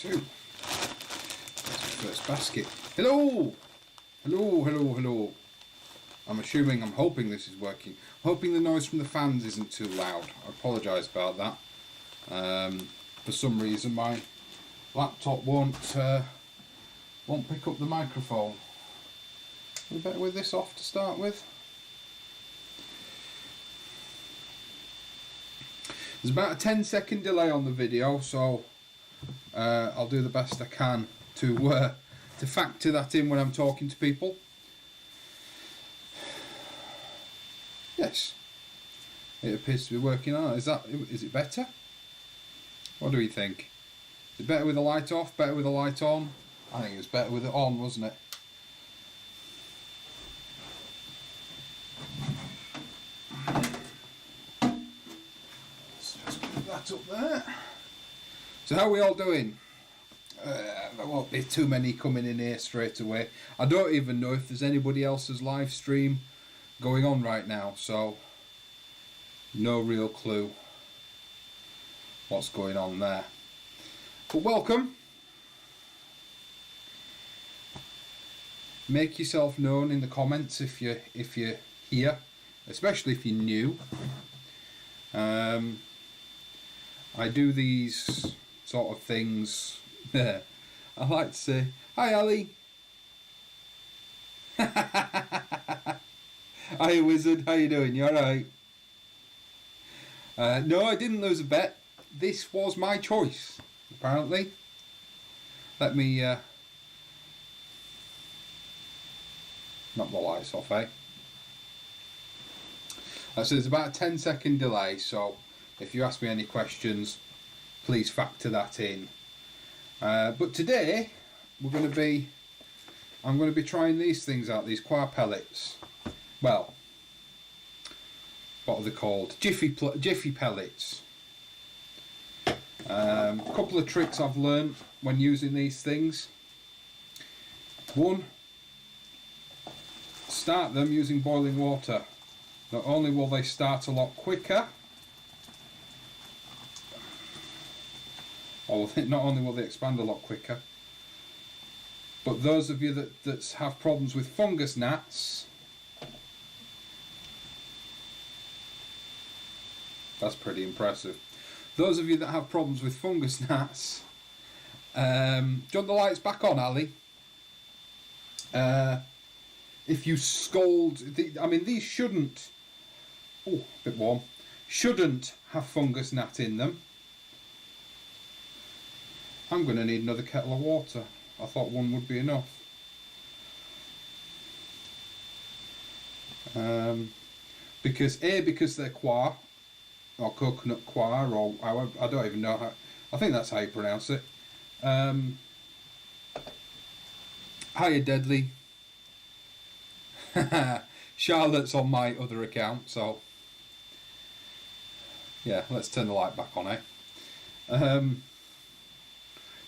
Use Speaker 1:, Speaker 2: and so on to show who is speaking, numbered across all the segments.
Speaker 1: So, that's the first basket. Hello! Hello, hello, hello. I'm hoping this is working. I'm hoping the noise from the fans isn't too loud. I apologise about that. For some reason my laptop won't pick up the microphone. We better with this off to start with. There's about a 10-second delay on the video, so I'll do the best I can to factor that in when I'm talking to people. Yes, it appears to be working on. Is it better? What do we think? Is it better with the light off? Better with the light on? I think it was better with it on, wasn't it? Let's just put that up there. So how are we all doing? There won't be too many coming in here straight away. I don't even know if there's anybody else's live stream going on right now, so no real clue what's going on there. But welcome. Make yourself known in the comments if you're here, especially if you're new. I do these sort of things. I like to say, hi Ali. Hi Wizard, how you doing? You alright? No, I didn't lose a bet. This was my choice, apparently. Let me knock the lights off, eh? So there's about a 10-second delay, so if you ask me any questions, please factor that in. But today I'm going to be trying these things out, these coir pellets. Well, what are they called? Jiffy pellets. A couple of tricks I've learned when using these things. One, start them using boiling water. Not only will they start a lot quicker, or not only will they expand a lot quicker, but those of you that have problems with fungus gnats, that's pretty impressive. Those of you that have problems with fungus gnats, do you want the lights back on, Ali? If you scold, I mean these shouldn't, oh, a bit warm, shouldn't have fungus gnat in them. I'm going to need another kettle of water. I thought one would be enough. Because they're coir, or coconut coir, or however, I don't even know how, I think that's how you pronounce it. Hiya Deadly. Charlotte's on my other account, so yeah, let's turn the light back on, eh?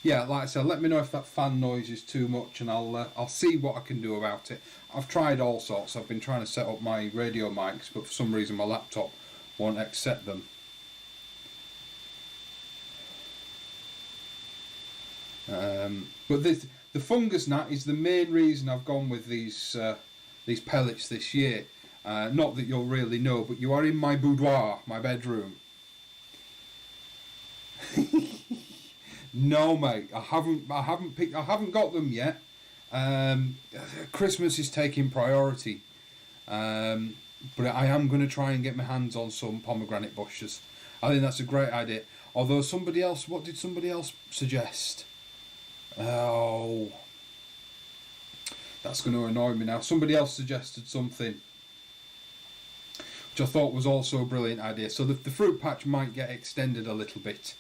Speaker 1: Yeah, like I said, let me know if that fan noise is too much, and I'll see what I can do about it. I've tried all sorts. I've been trying to set up my radio mics, but for some reason my laptop won't accept them. But the fungus gnat is the main reason I've gone with these pellets this year. Not that you'll really know, but you are in my boudoir, my bedroom. No, mate, I haven't got them yet. Christmas is taking priority, but I am going to try and get my hands on some pomegranate bushes. I think that's a great idea. Although what did somebody else suggest? Oh, that's going to annoy me now. Somebody else suggested something which I thought was also a brilliant idea. So the fruit patch might get extended a little bit.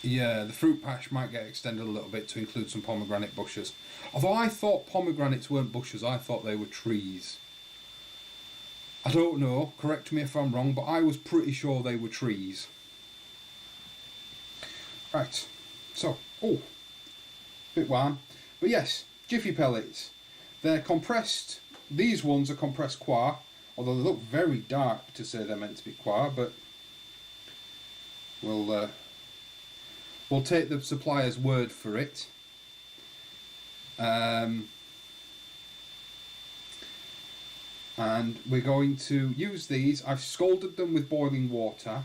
Speaker 1: Yeah, the fruit patch might get extended a little bit to include some pomegranate bushes. Although I thought pomegranates weren't bushes, I thought they were trees. I don't know, correct me if I'm wrong, but I was pretty sure they were trees. Right, so, oh, bit warm. But yes, Jiffy pellets. They're compressed, these ones are compressed coir, although they look very dark to say they're meant to be coir, but We'll take the supplier's word for it. And we're going to use these. I've scalded them with boiling water.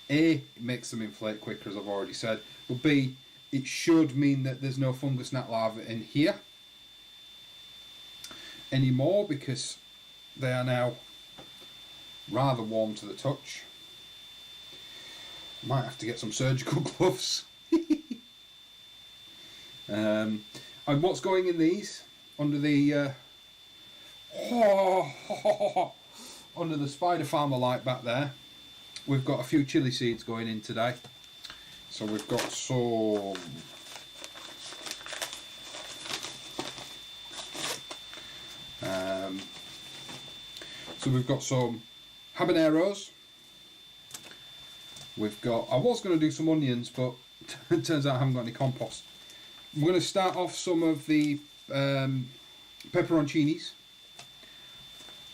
Speaker 1: A, it makes them inflate quicker, as I've already said, but B, it should mean that there's no fungus gnat larvae in here anymore, because they are now rather warm to the touch. Might have to get some surgical gloves. And what's going in these under the under the Spider Farmer light back there? We've got a few chili seeds going in today. So we've got some habaneros. We've got, I was going to do some onions, but it turns out I haven't got any compost. We're going to start off some of the pepperoncinis.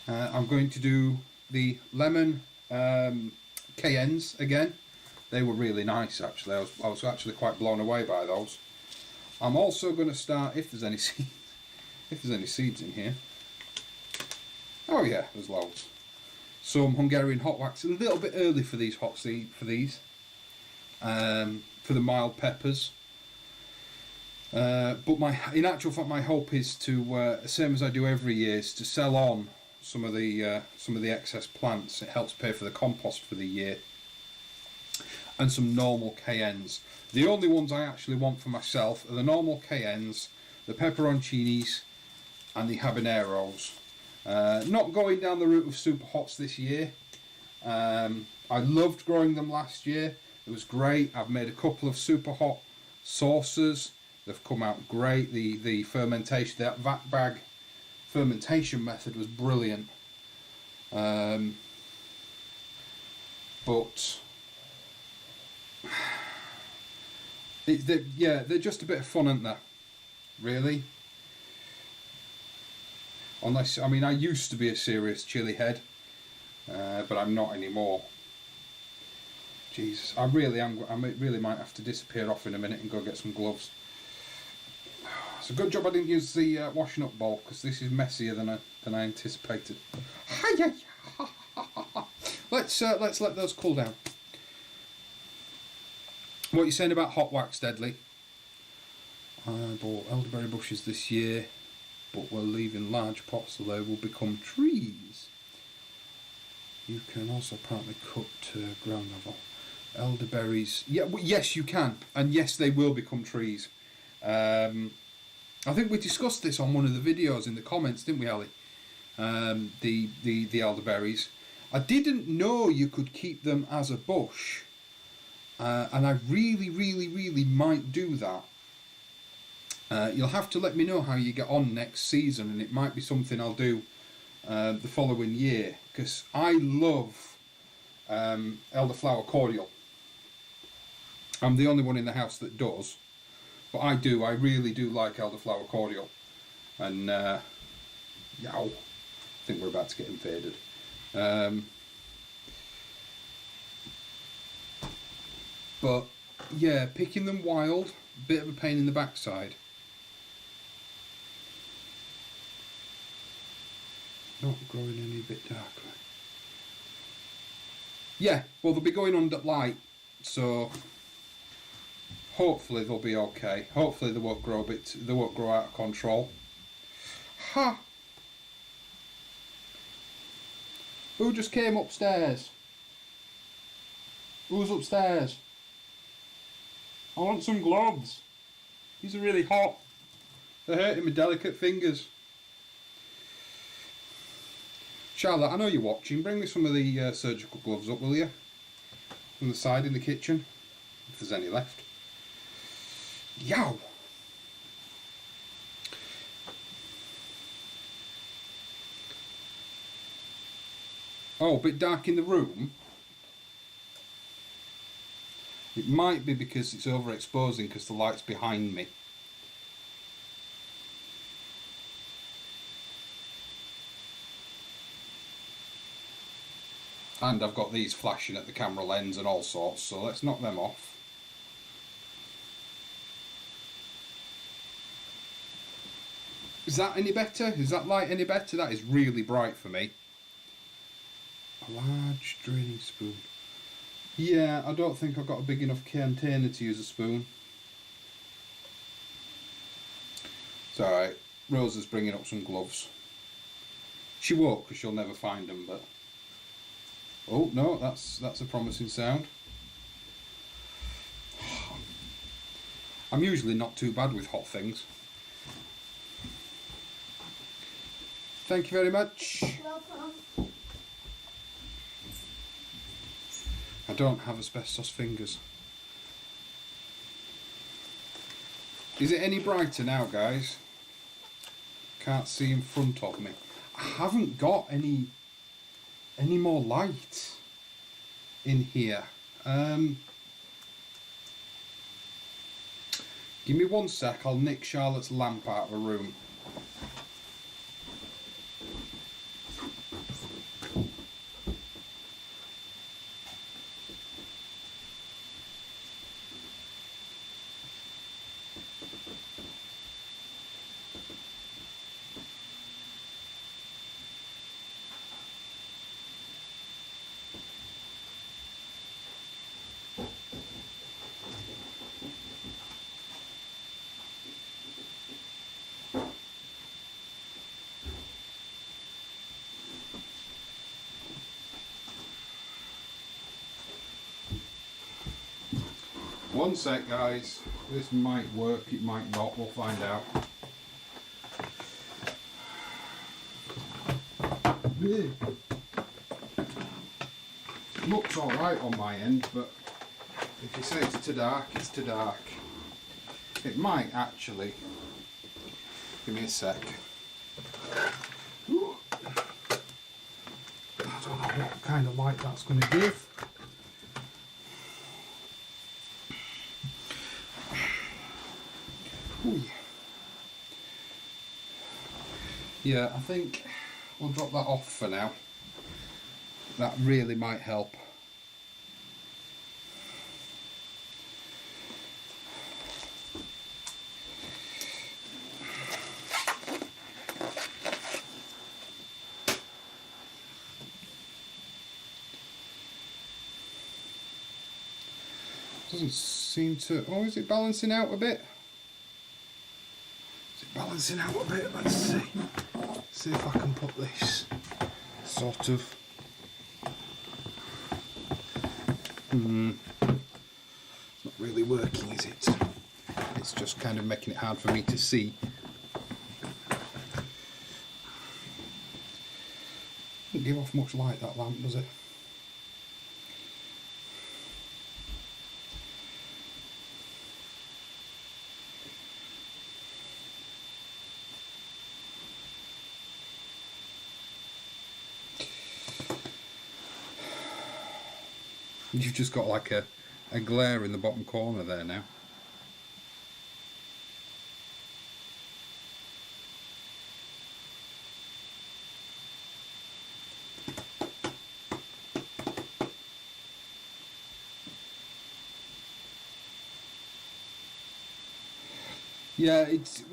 Speaker 1: I'm going to do the lemon cayennes again. They were really nice, actually. I was actually quite blown away by those. I'm also going to start, if there's any seeds in here. Oh yeah, there's loads. Some Hungarian hot wax, a little bit early for these for the mild peppers. But in actual fact, my hope is to, same as I do every year, is to sell on some of the excess plants. It helps pay for the compost for the year, and some normal cayennes. The only ones I actually want for myself are the normal cayennes, the pepperoncinis, and the habaneros. Not going down the route of super hots this year. I loved growing them last year. It was great. I've made a couple of super hot sauces. They've come out great. The fermentation, that vat bag fermentation method was brilliant. But they're just a bit of fun, aren't they? Really. Unless, I mean, I used to be a serious chili head, but I'm not anymore. Jesus, I really am. I really might have to disappear off in a minute and go get some gloves. It's a good job I didn't use the washing up bowl, because this is messier than I anticipated. Let's let those cool down. What are you saying about hot wax, Deadly? I bought elderberry bushes this year, but we're leaving large pots so they will become trees. You can also partly cut to ground level. Elderberries, yes you can, and yes they will become trees. I think we discussed this on one of the videos in the comments, didn't we, Ali? The elderberries. I didn't know you could keep them as a bush, and I really might do that. You'll have to let me know how you get on next season, and it might be something I'll do the following year, because I love elderflower cordial. I'm the only one in the house that does, but I really do like elderflower cordial. And I think we're about to get invaded. But yeah, picking them wild, bit of a pain in the backside. Not growing any bit darker. Yeah, well they'll be going under light, so hopefully they'll be okay. Hopefully they won't grow out of control. Ha! Who just came upstairs? Who's upstairs? I want some gloves. These are really hot. They're hurting my delicate fingers. Charlotte, I know you're watching. Bring me some of the surgical gloves up, will you? From the side in the kitchen, if there's any left. Yow! Oh, a bit dark in the room. It might be because it's overexposing because the light's behind me. And I've got these flashing at the camera lens and all sorts, so let's knock them off. Is that any better? Is that light any better? That is really bright for me. A large draining spoon. Yeah, I don't think I've got a big enough container to use a spoon. It's alright. Rose is bringing up some gloves. She won't, because she'll never find them, but... Oh, no, that's a promising sound. I'm usually not too bad with hot things. Thank you very much.
Speaker 2: Welcome.
Speaker 1: I don't have asbestos fingers. Is it any brighter now, guys? Can't see in front of me. I haven't got any more light in here. Give me 1 sec, I'll nick Charlotte's lamp out of a room. One sec, guys. This might work, it might not, we'll find out. Looks alright on my end, but if you say it's too dark, it's too dark. It might actually. Give me a sec. Ooh. I don't know what kind of light that's going to give. Ooh. Yeah, I think we'll drop that off for now. That really might help. Doesn't seem to... Oh, is it balancing out a bit? Is it balancing out a bit? Let's see. See if I can put this sort of... It's not really working, is it? It's just kind of making it hard for me to see. Doesn't give off much light, that lamp, does it? You've just got like a glare in the bottom corner there now. Yeah, it's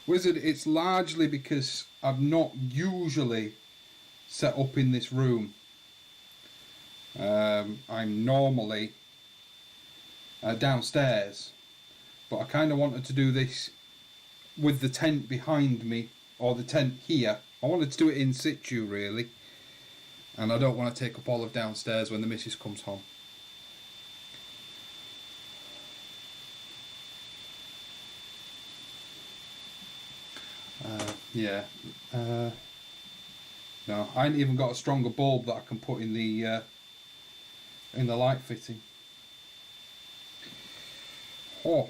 Speaker 1: Wizard. It's largely because I'm not usually set up in this room. I'm normally downstairs, but I kind of wanted to do this with the tent behind me, or the tent here. I wanted to do it in situ really, and I don't want to take up all of downstairs when the missus comes home. No, I ain't even got a stronger bulb that I can put in the light fitting. Oh,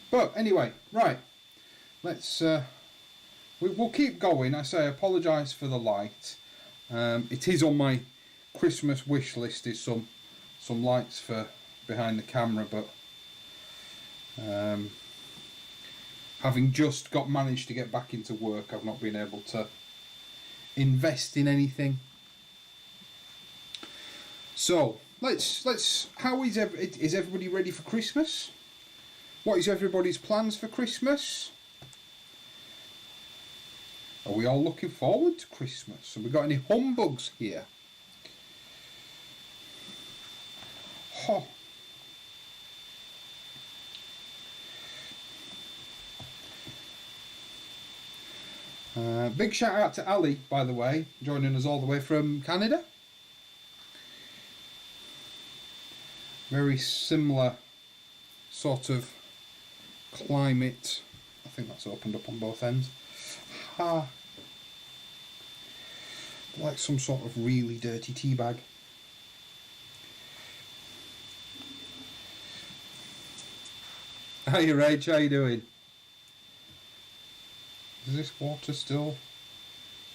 Speaker 1: but anyway, right. Let's we'll keep going. I say I apologise for the light. It is on my Christmas wish list. Is some lights for behind the camera, but having just managed to get back into work, I've not been able to invest in anything. So let's. How is everybody ready for Christmas? What is everybody's plans for Christmas? Are we all looking forward to Christmas? Have we got any humbugs here? Oh. Big shout out to Ali, by the way, joining us all the way from Canada. Very similar sort of climate. I think that's opened up on both ends. Like some sort of really dirty tea bag. Hey Rach, how you doing? Is this water still...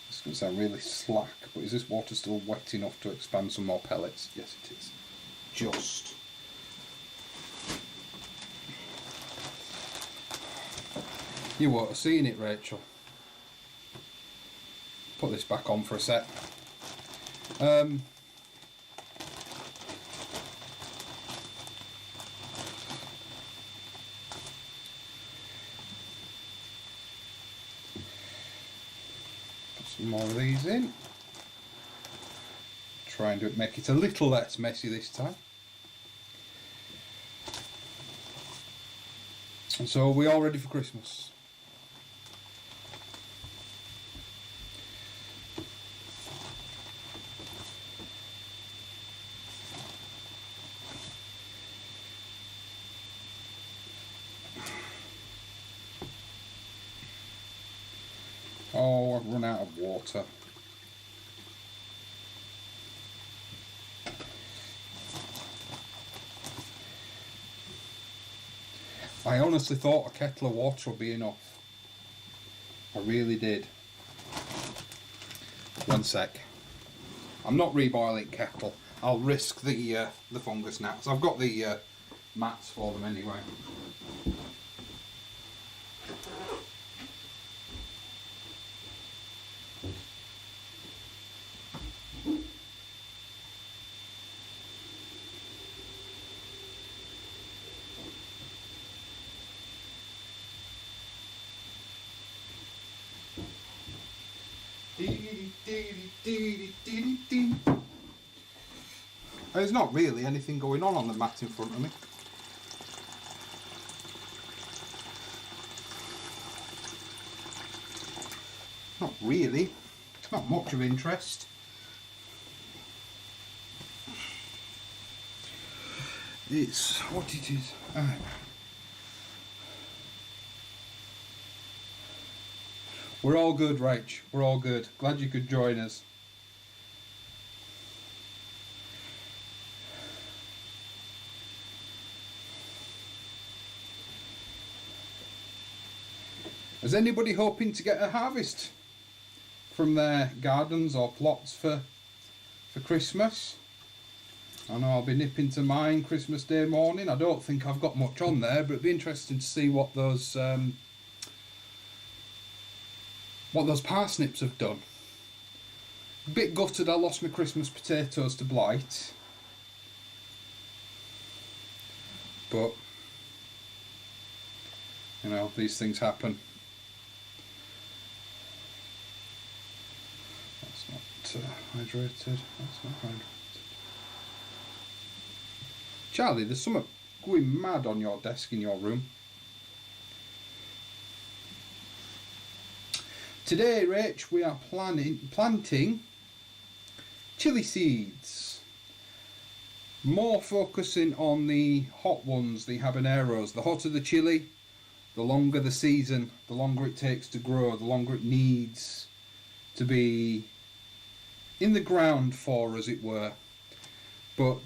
Speaker 1: This is going to sound really slack, but is this water still wet enough to expand some more pellets? Yes it is. Just. You won't have seen it, Rachel. Put this back on for a sec. Put some more of these in. Try and make it a little less messy this time. And so, are we all ready for Christmas? Oh, I've run out of water. I honestly thought a kettle of water would be enough. I really did. One sec. I'm not reboiling kettle. I'll risk the fungus gnats. I've got the mats for them anyway. There's not really anything going on the mat in front of me. Not really. It's not much of interest. It's what it is. We're all good, Rach. We're all good. Glad you could join us. Is anybody hoping to get a harvest from their gardens or plots for Christmas? I know I'll be nipping to mine Christmas Day morning. I don't think I've got much on there, but it'd be interesting to see what those parsnips have done. A bit gutted I lost my Christmas potatoes to blight, but you know, these things happen. That's not hydrated. That's not hydrated. Charlie, there's something going mad on your desk in your room. Today, Rach, we are planting chili seeds. More focusing on the hot ones, the habaneros. The hotter the chili, the longer the season, the longer it takes to grow, the longer it needs to be in the ground for, as it were. But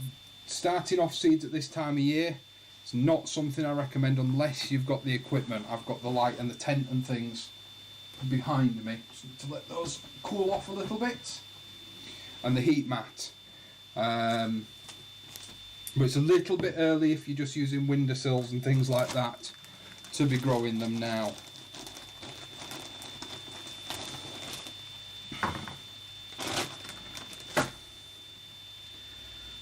Speaker 1: starting off seeds at this time of year, it's not something I recommend unless you've got the equipment. I've got the light and the tent and things behind me, just need to let those cool off a little bit, and the heat mat. But it's a little bit early if you're just using windowsills and things like that to be growing them now.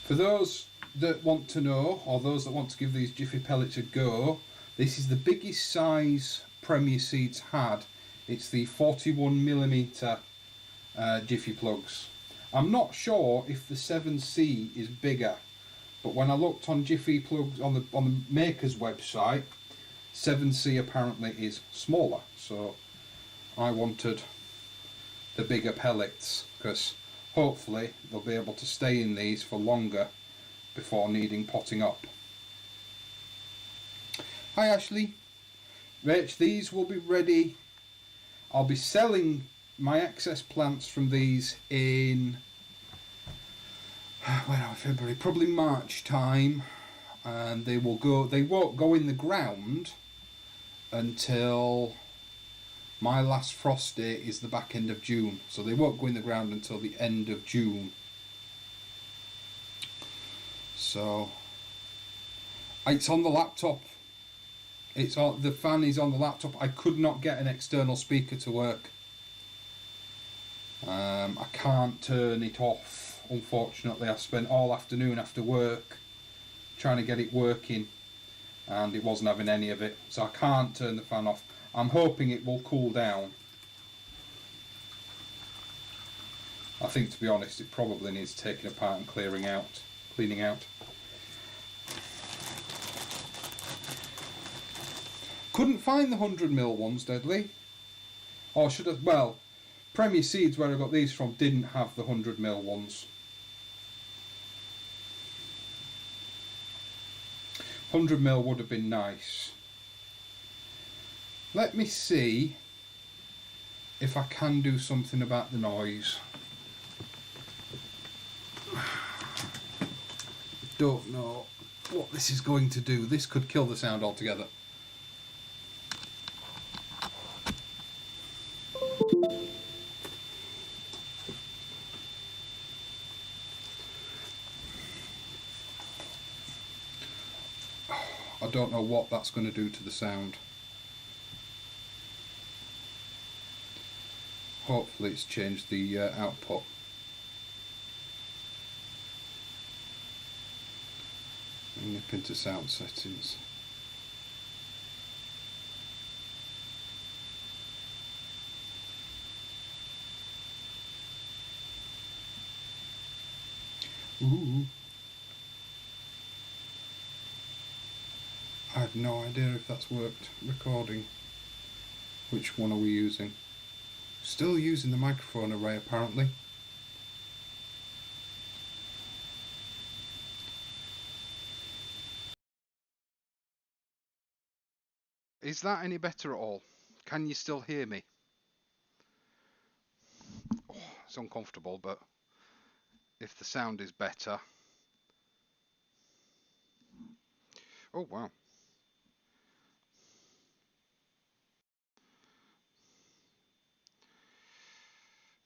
Speaker 1: For those that want to know, or those that want to give these Jiffy pellets a go, this is the biggest size Premier Seeds had. It's the 41mm Jiffy plugs. I'm not sure if the 7C is bigger, but when I looked on Jiffy plugs on the maker's website, 7C apparently is smaller. So I wanted the bigger pellets because hopefully they'll be able to stay in these for longer before needing potting up. Hi Ashley. Rach, these will be ready. I'll be selling my excess plants from these in February, probably March time, and they won't go in the ground until my last frost date is the back end of June, so they won't go in the ground until the end of June. So it's on the laptop. The fan is on the laptop. I could not get an external speaker to work. I can't turn it off, unfortunately. I spent all afternoon after work trying to get it working, and it wasn't having any of it, so I can't turn the fan off. I'm hoping it will cool down. I think, to be honest, it probably needs taking apart and cleaning out. Couldn't find the 100mm ones, Deadly. Or should have, well, Premier Seeds, where I got these from, didn't have the 100mm ones. 100mm would have been nice. Let me see if I can do something about the noise. Don't know what this is going to do. This could kill the sound altogether. I don't know what that's going to do to the sound. Hopefully it's changed the output. And nip into sound settings. Ooh. I have no idea if that's worked. Recording. Which one are we using? Still using the microphone array apparently. Is that any better at all? Can you still hear me? Oh, it's uncomfortable, but if the sound is better. Oh wow.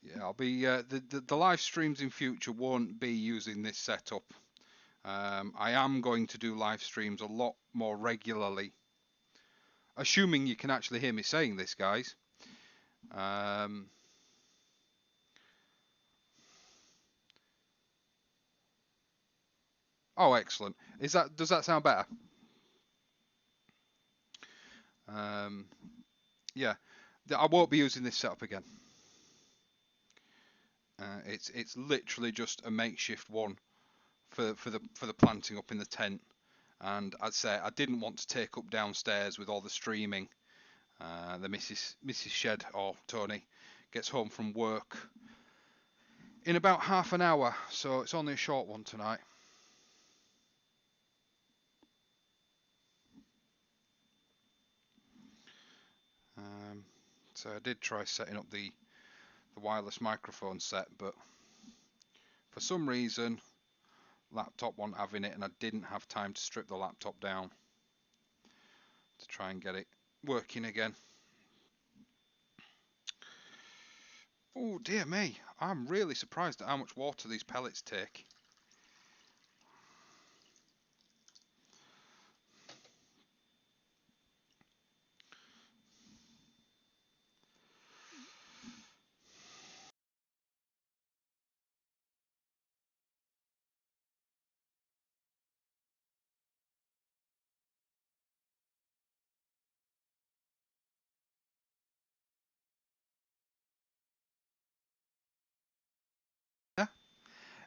Speaker 1: Yeah, I'll be the live streams in future won't be using this setup. I am going to do live streams a lot more regularly, assuming you can actually hear me saying this, guys. Oh, excellent. Does that sound better? Yeah, I won't be using this setup again. It's literally just a makeshift one for the planting up in the tent, and I'd say I didn't want to take up downstairs with all the streaming. The Mrs. Shed, or Tony, gets home from work in about half an hour, so it's only a short one tonight. So I did try setting up the wireless microphone set, but for some reason laptop wasn't having it, and I didn't have time to strip the laptop down to try and get it working again. Oh dear me, I'm really surprised at how much water these pellets take.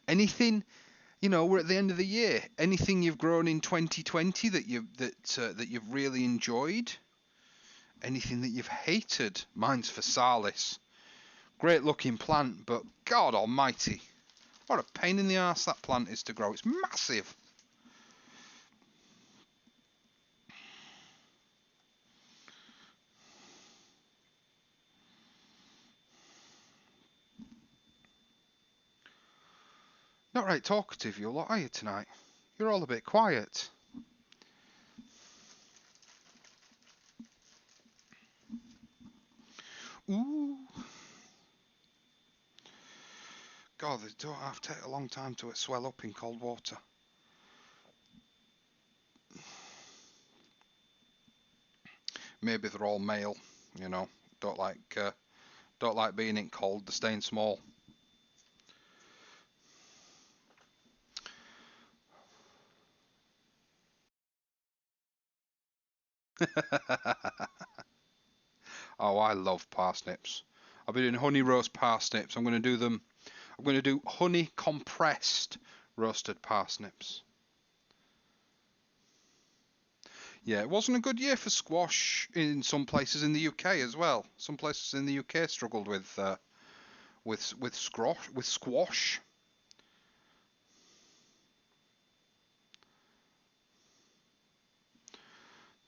Speaker 2: Anything, you know, we're at the end of the year. Anything you've grown in 2020 that you've really enjoyed? Anything that you've hated? Mine's physalis. Great looking plant, but God Almighty, what a pain in the arse that plant is to grow. It's massive. Not right talkative, you lot, are you tonight? You're all a bit quiet. Ooh. God, they don't have to take a long time to swell up in cold water. Maybe they're all male, you know. Don't like being in cold. They're staying small. Oh, I love parsnips. I've been doing honey roast parsnips. I'm going to do honey compressed roasted parsnips. Yeah, it wasn't a good year for squash in some places in the UK as well. Some places in the UK struggled with squash.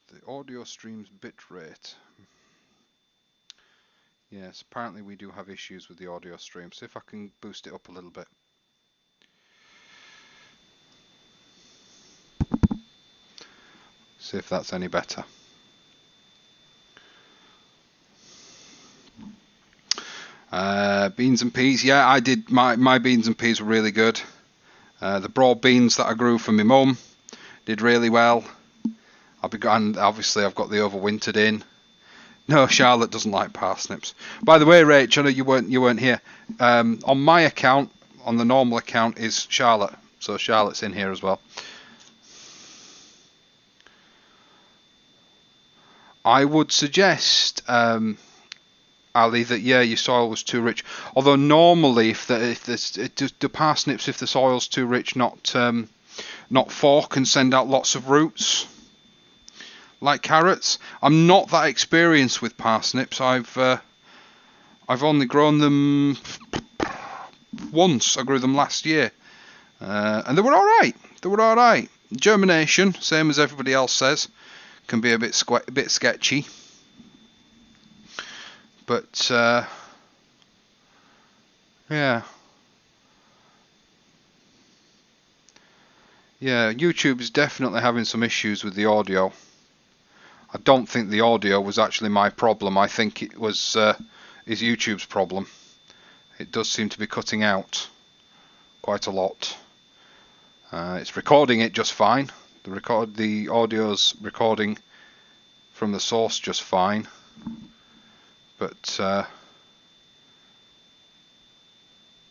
Speaker 2: The audio stream's bitrate. Yes, apparently we do have issues with the audio stream. See if I can boost it up a little bit. See if that's any better. Beans and peas. Yeah, I did. My beans and peas were really good. The broad beans that I grew for my mum did really well. And obviously I've got the overwintered in. No, Charlotte doesn't like parsnips. By the way, Rach, I know you weren't here. On my account, on the normal account, is Charlotte. So Charlotte's in here as well. I would suggest, Ali, that yeah, your soil was too rich. Although normally, if the parsnips, if the soil's too rich, not fork and send out lots of roots. Like carrots, I'm not that experienced with parsnips. I've only grown them once. I grew them last year, and they were all right. They were all right. Germination, same as everybody else says, can be a bit sketchy, but yeah. YouTube is definitely having some issues with the audio. I don't think the audio was actually my problem. I think it was is YouTube's problem. It does seem to be cutting out quite a lot. It's recording it just fine. The audio's recording from the source just fine, but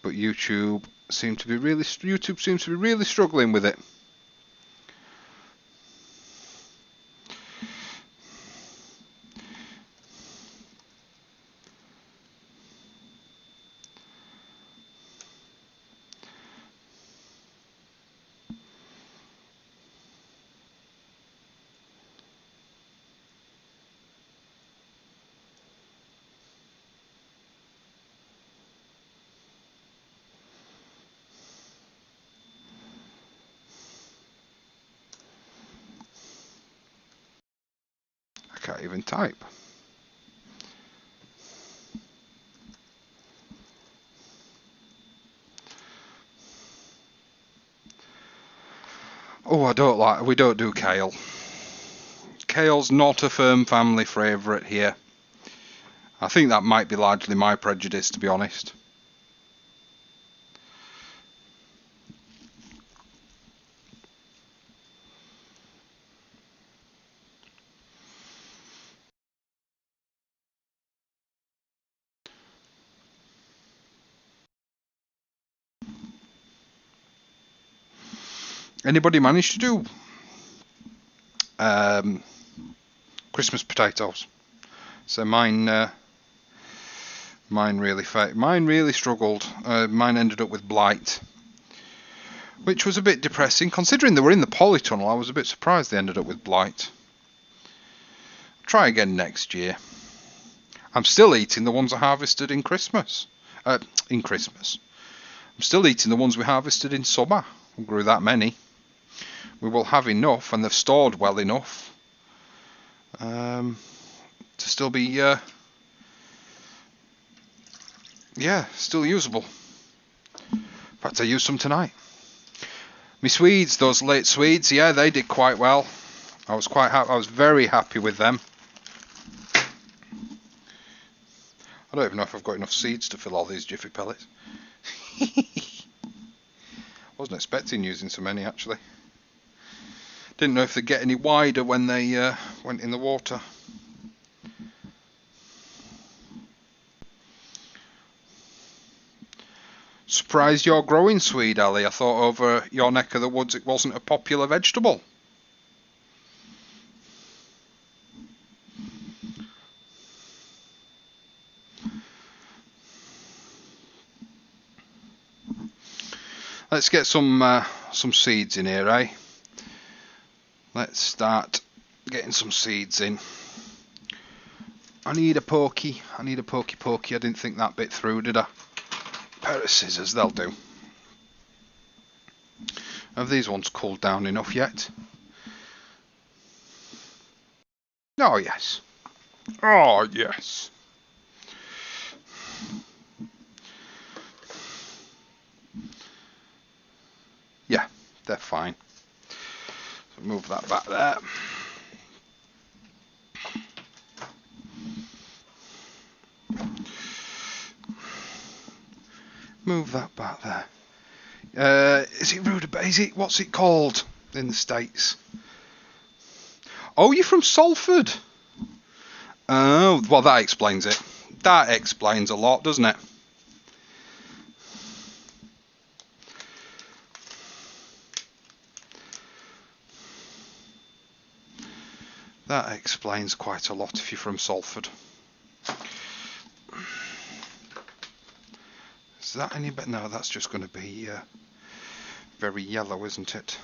Speaker 2: YouTube seems to be really struggling with it. I can't even type. Oh, we don't do kale. Kale's not a firm family favourite here. I think that might be largely my prejudice, to be honest. Anybody manage to do Christmas potatoes? So mine really struggled. Mine ended up with blight. which was a bit depressing. Considering they were in the polytunnel, I was a bit surprised they ended up with blight. Try again next year. I'm still eating the ones I harvested in Christmas. I'm still eating the ones we harvested in summer. We grew that many. We will have enough, and they've stored well enough to still be, still usable. In fact, I used some tonight. My Swedes, those late Swedes, yeah, they did quite well. I was quite happy. I was very happy with them. I don't even know if I've got enough seeds to fill all these Jiffy pellets. Wasn't expecting using so many, actually. Didn't know if they'd get any wider when they went in the water. Surprised you're growing swede, Ali. I thought over your neck of the woods it wasn't a popular vegetable. Let's get some seeds in here, eh? Let's start getting some seeds in. I need a pokey. I didn't think that bit through, did I? Pair of scissors, they'll do. Have these ones cooled down enough yet? Oh yes. Oh yes. Yeah, they're fine. So move that back there. Move that back there. Is it rutabaga? Is it, what's it called in the States? Oh, you're from Salford. Oh, well, that explains it. That explains a lot, doesn't it? That explains quite a lot if you're from Salford. Is that any better? No, that's just going to be very yellow, isn't it?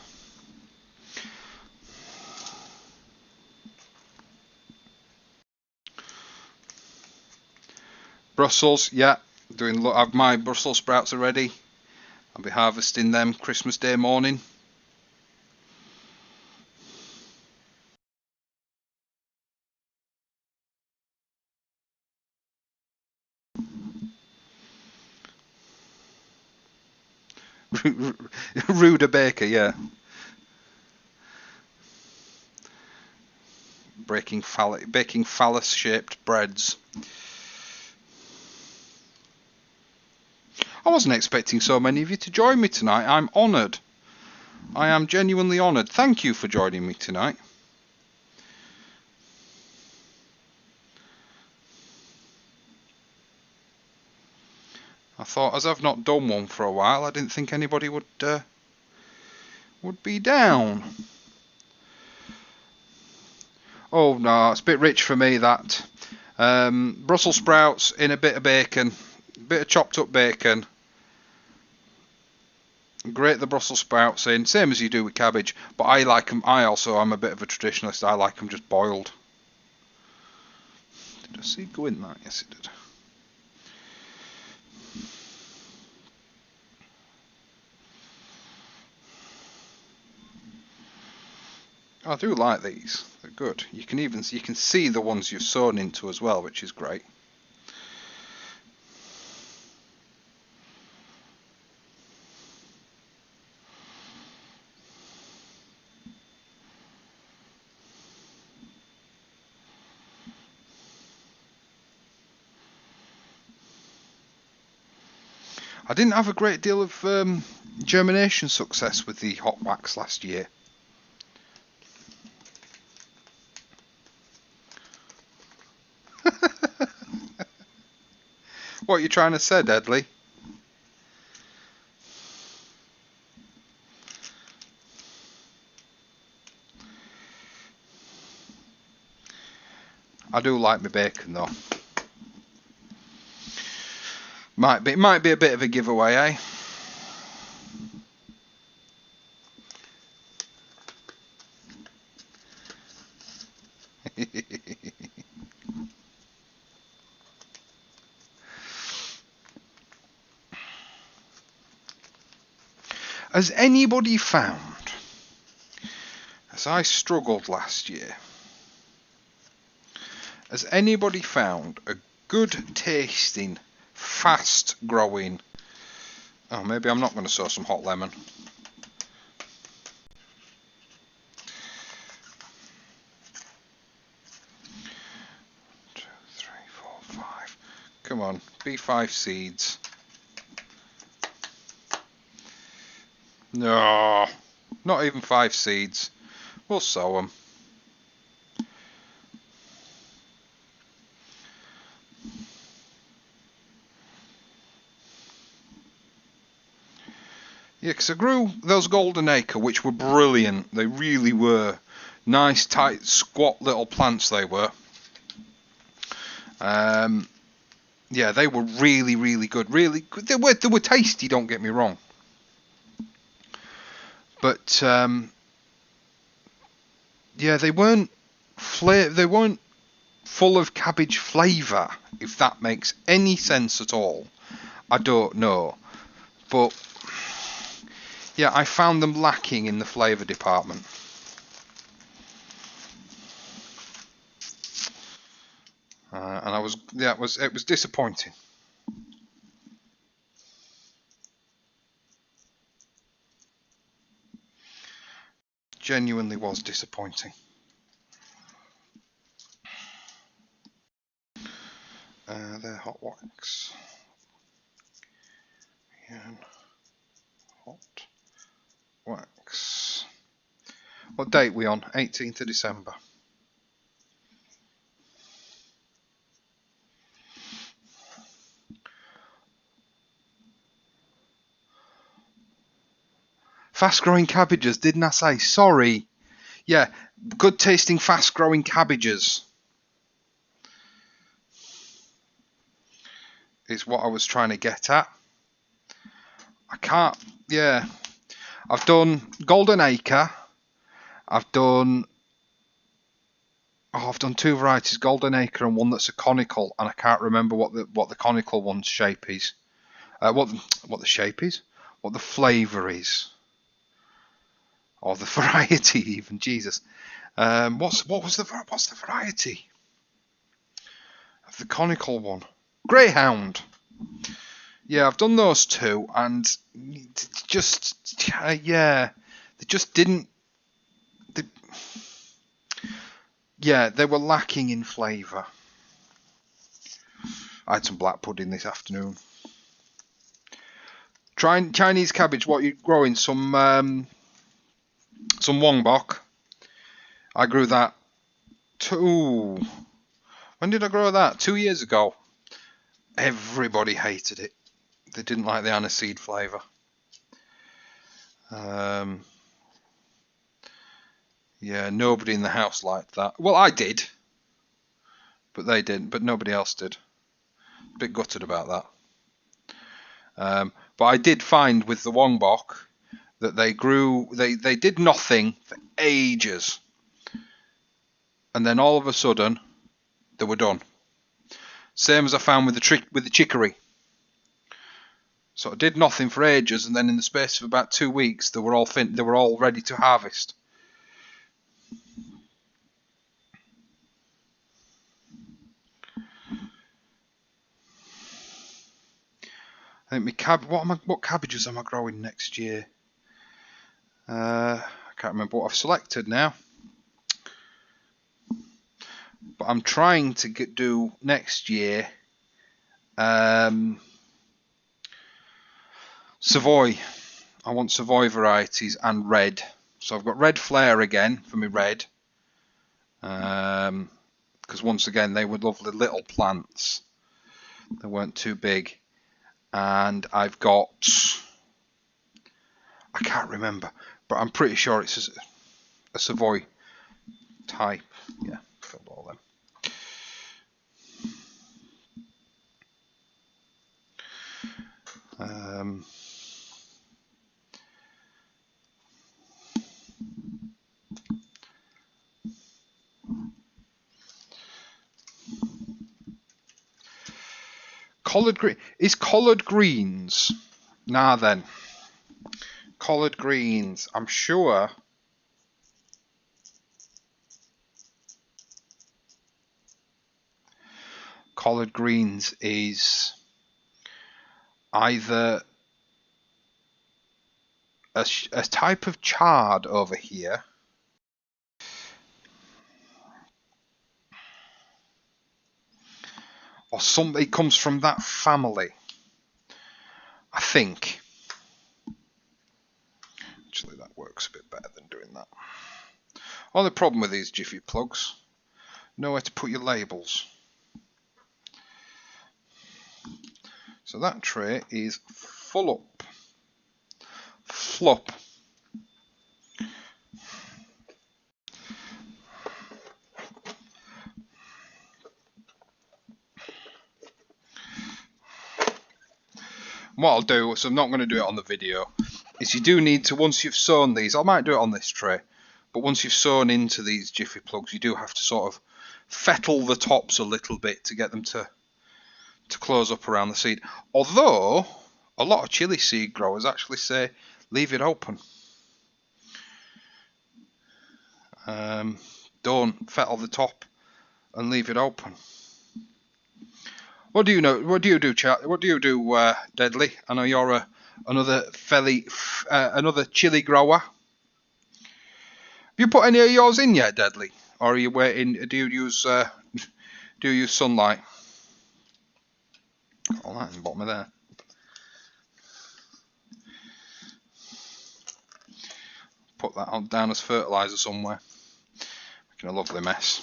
Speaker 2: Brussels, yeah, my Brussels sprouts are ready. I'll be harvesting them Christmas Day morning. Rutabaga, yeah. Baking phallus-shaped breads. I wasn't expecting so many of you to join me tonight. I'm honoured. I am genuinely honoured. Thank you for joining me tonight. I thought, as I've not done one for a while, I didn't think anybody would be down. Oh no, it's a bit rich for me, that. Brussels sprouts in a bit of bacon, a bit of chopped up bacon. Grate the Brussels sprouts in, same as you do with cabbage, but I like them. I'm a bit of a traditionalist. I like them just boiled. Did a seed go in that? Yes, it did. I do like these. They're good. You can see the ones you've sown into as well, which is great. I didn't have a great deal of germination success with the hot wax last year. What are you trying to say, Deadly? I do like my bacon though. Might be a bit of a giveaway, eh? Has anybody found, as I struggled last year, has anybody found a good tasting, fast growing, oh maybe I'm not going to sow some hot lemon. 2, 3, 4, 5. Come on, B5 seeds. No, not even 5 seeds. We'll sow them. Yeah, because I grew those Golden Acre, which were brilliant. They really were. Nice, tight, squat little plants they were. Yeah, they were really, really good. Really good. They were tasty, don't get me wrong. But, yeah, they weren't full of cabbage flavour, if that makes any sense at all. I don't know. But yeah, I found them lacking in the flavour department. And it was disappointing. Genuinely was disappointing. They're hot wax. And hot wax. What date are we on? 18th of December. Fast growing cabbages, didn't I say? Sorry. Yeah, good tasting, fast growing cabbages. Is what I was trying to get at. I can't, yeah. I've done Golden Acre. I've done 2 varieties, Golden Acre and one that's a conical, and I can't remember what the conical one's shape is. What the shape is, what the flavour is, or the variety even. Jesus, what's the variety of the conical one? Greyhound. Yeah, I've done those 2, and just yeah, they just didn't. Yeah, they were lacking in flavour. I had some black pudding this afternoon. Trying Chinese cabbage. What you growing? Some Wongbok. I grew that. When did I grow that? 2 years ago. Everybody hated it. They didn't like the aniseed flavour. Yeah, nobody in the house liked that. Well, I did, but they didn't. But nobody else did. A bit gutted about that. But I did find with the Wongbok that they grew. They did nothing for ages, and then all of a sudden they were done. Same as I found with the chicory. So I did nothing for ages, and then in the space of about 2 weeks, they were all ready to harvest. I think what cabbages am I growing next year? I can't remember what I've selected now. But I'm trying to do next year Savoy. I want Savoy varieties and red. So I've got red flare again for my red. Because once again they were lovely little plants. They weren't too big. And I've got, I can't remember, but I'm pretty sure it's a Savoy type. Yeah, filled all them. Collard green is collard greens. Nah then, Collard greens. I'm sure collard greens is either a type of chard over here, or something. It comes from that family, I think. Actually, that works a bit better than doing that. Only problem with these Jiffy plugs, nowhere to put your labels. So that tray is full up. Flop. What I'll do, so I'm not going to do it on the video, is you do need to, once you've sewn these, I might do it on this tray, but once you've sewn into these Jiffy plugs, you do have to sort of fettle the tops a little bit to get them to close up around the seed. Although, a lot of chili seed growers actually say, leave it open. Don't fettle the top and leave it open. What do you know? What do you do, Chat? What do you do, Deadly? I know you're another chili grower. Have you put any of yours in yet, Deadly? Or are you waiting? Do you use sunlight? All that in the bottom of there. Put that on down as fertilizer somewhere. Making a lovely mess.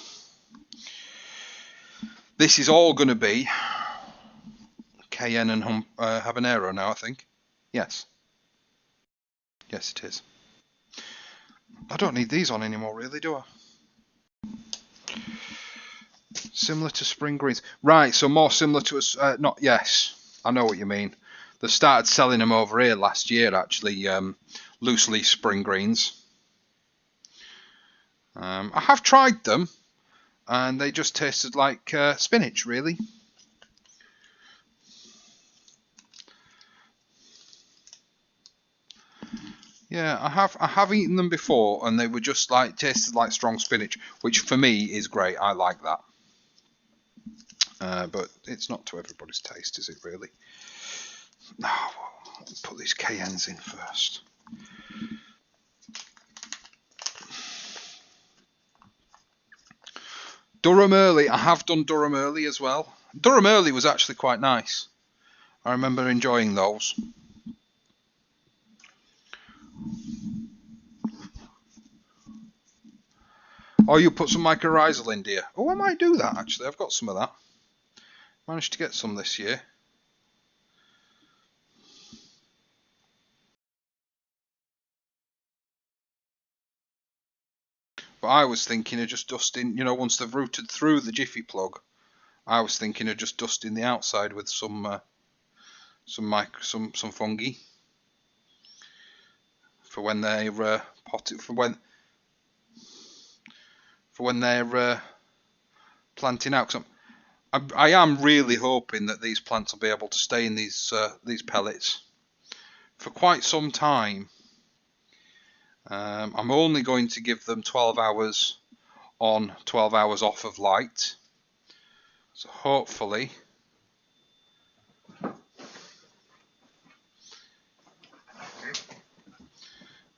Speaker 2: This is all going to be cayenne and habanero now, I think. Yes. Yes, it is. I don't need these on anymore, really, do I? Similar to spring greens. Right, so more similar to us. Yes, I know what you mean. They started selling them over here last year, actually, loose leaf spring greens. I have tried them, and they just tasted like spinach, really. Yeah, I have eaten them before, and they were just like tasted like strong spinach, which for me is great. I like that. But it's not to everybody's taste, is it really? Oh, well, let's put these cayennes in first. Durham Early, I have done Durham Early as well. Durham Early was actually quite nice. I remember enjoying those. Oh, you put some mycorrhizal in, dear. Oh, I might do that, actually. I've got some of that. Managed to get some this year. But I was thinking of just dusting, once they've rooted through the Jiffy plug, I was thinking of just dusting the outside with some fungi for when they're potted, for when they're planting out. 'Cause I am really hoping that these plants will be able to stay in these pellets for quite some time. I'm only going to give them 12 hours on, 12 hours off of light. So hopefully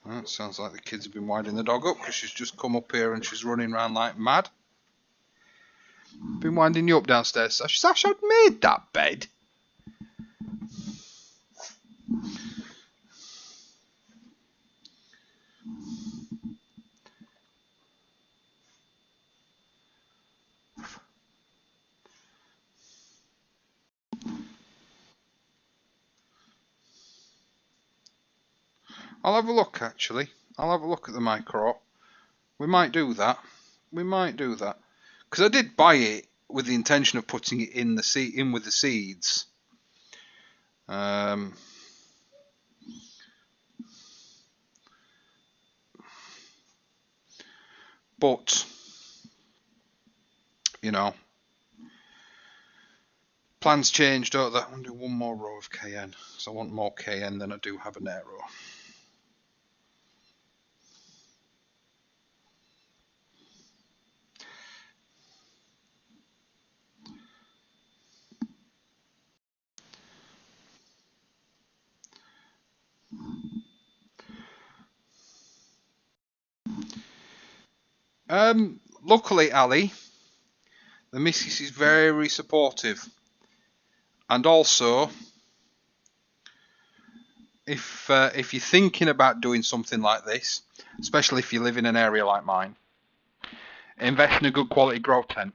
Speaker 2: that sounds like the kids have been winding the dog up because she's just come up here and she's running around like mad. Been winding you up downstairs, Sash. Sash, I've made that bed. I'll have a look, actually. I'll have a look at the micro. We might do that. Because I did buy it with the intention of putting it in with the seeds. But plans change, don't they? I'm going to do one more row of cayenne, because I want more cayenne than I do habanero. Luckily, Ali, the missus is very supportive, and also, if you're thinking about doing something like this, especially if you live in an area like mine, invest in a good quality grow tent.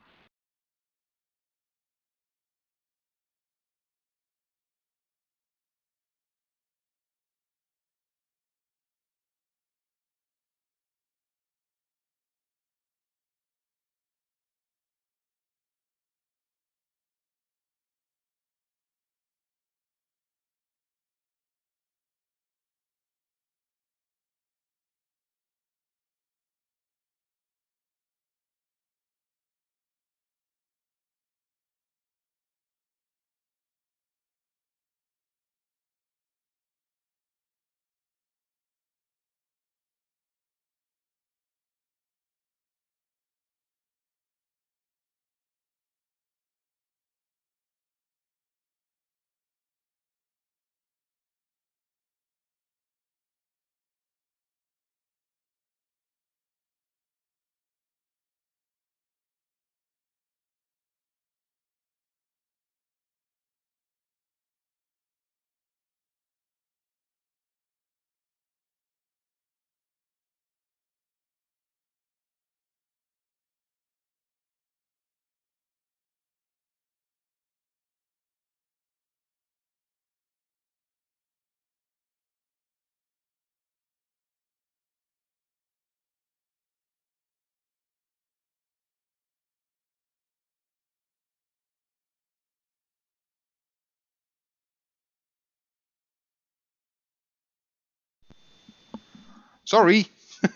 Speaker 2: Sorry.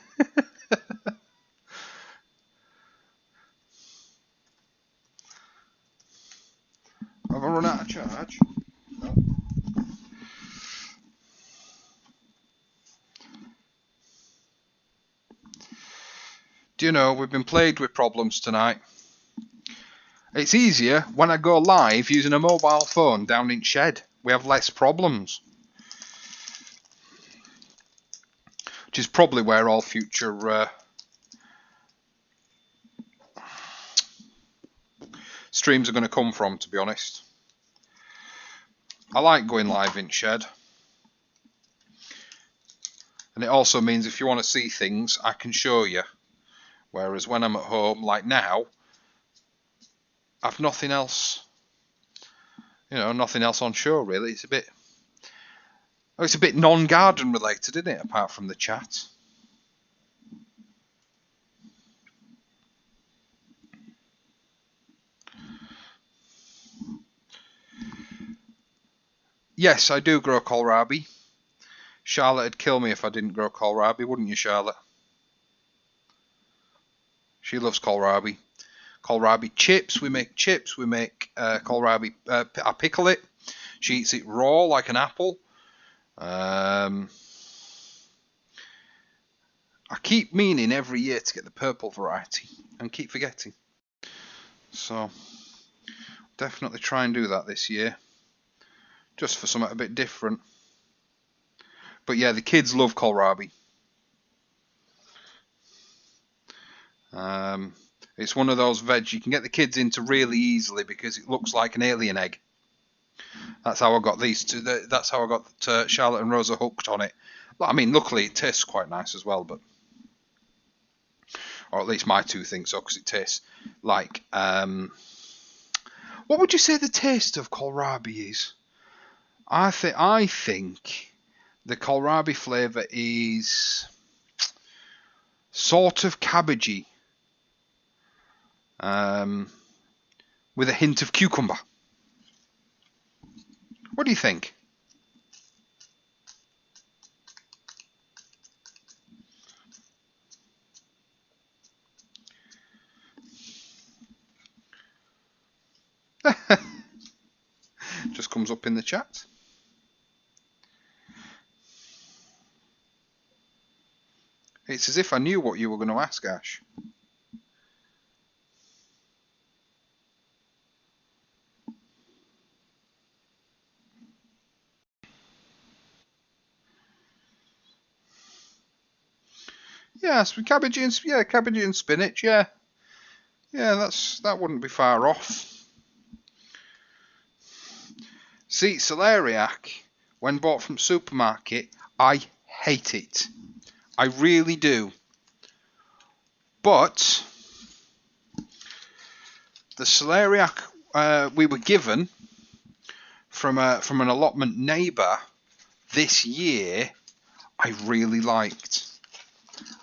Speaker 2: Have I run out of charge? No. Do you know, we've been plagued with problems tonight. It's easier when I go live using a mobile phone down in shed. We have less problems. Which is probably where all future streams are going to come from, to be honest. I like going live in shed. And it also means if you want to see things, I can show you. Whereas when I'm at home, like now, I've nothing else, nothing else on show really. It's a bit non-garden related, isn't it? Apart from the chat. Yes, I do grow kohlrabi. Charlotte would kill me if I didn't grow kohlrabi, wouldn't you, Charlotte? She loves kohlrabi. Kohlrabi chips, we make kohlrabi, I pickle it. She eats it raw like an apple. I keep meaning every year to get the purple variety and keep forgetting. So, definitely try and do that this year. Just for something a bit different. But yeah, the kids love kohlrabi. It's one of those veg you can get the kids into really easily because it looks like an alien egg. That's how I got these two. That's how I got Charlotte and Rosa hooked on it. I mean, luckily it tastes quite nice as well, or at least my two think so because it tastes like. What would you say the taste of kohlrabi is? I think the kohlrabi flavour is sort of cabbagey, with a hint of cucumber. What do you think? Just comes up in the chat. It's as if I knew what you were going to ask, Ash. Yes, cabbage and spinach. Yeah, that wouldn't be far off. See, celeriac, when bought from supermarket, I hate it. I really do. But the celeriac we were given from an allotment neighbour this year, I really liked.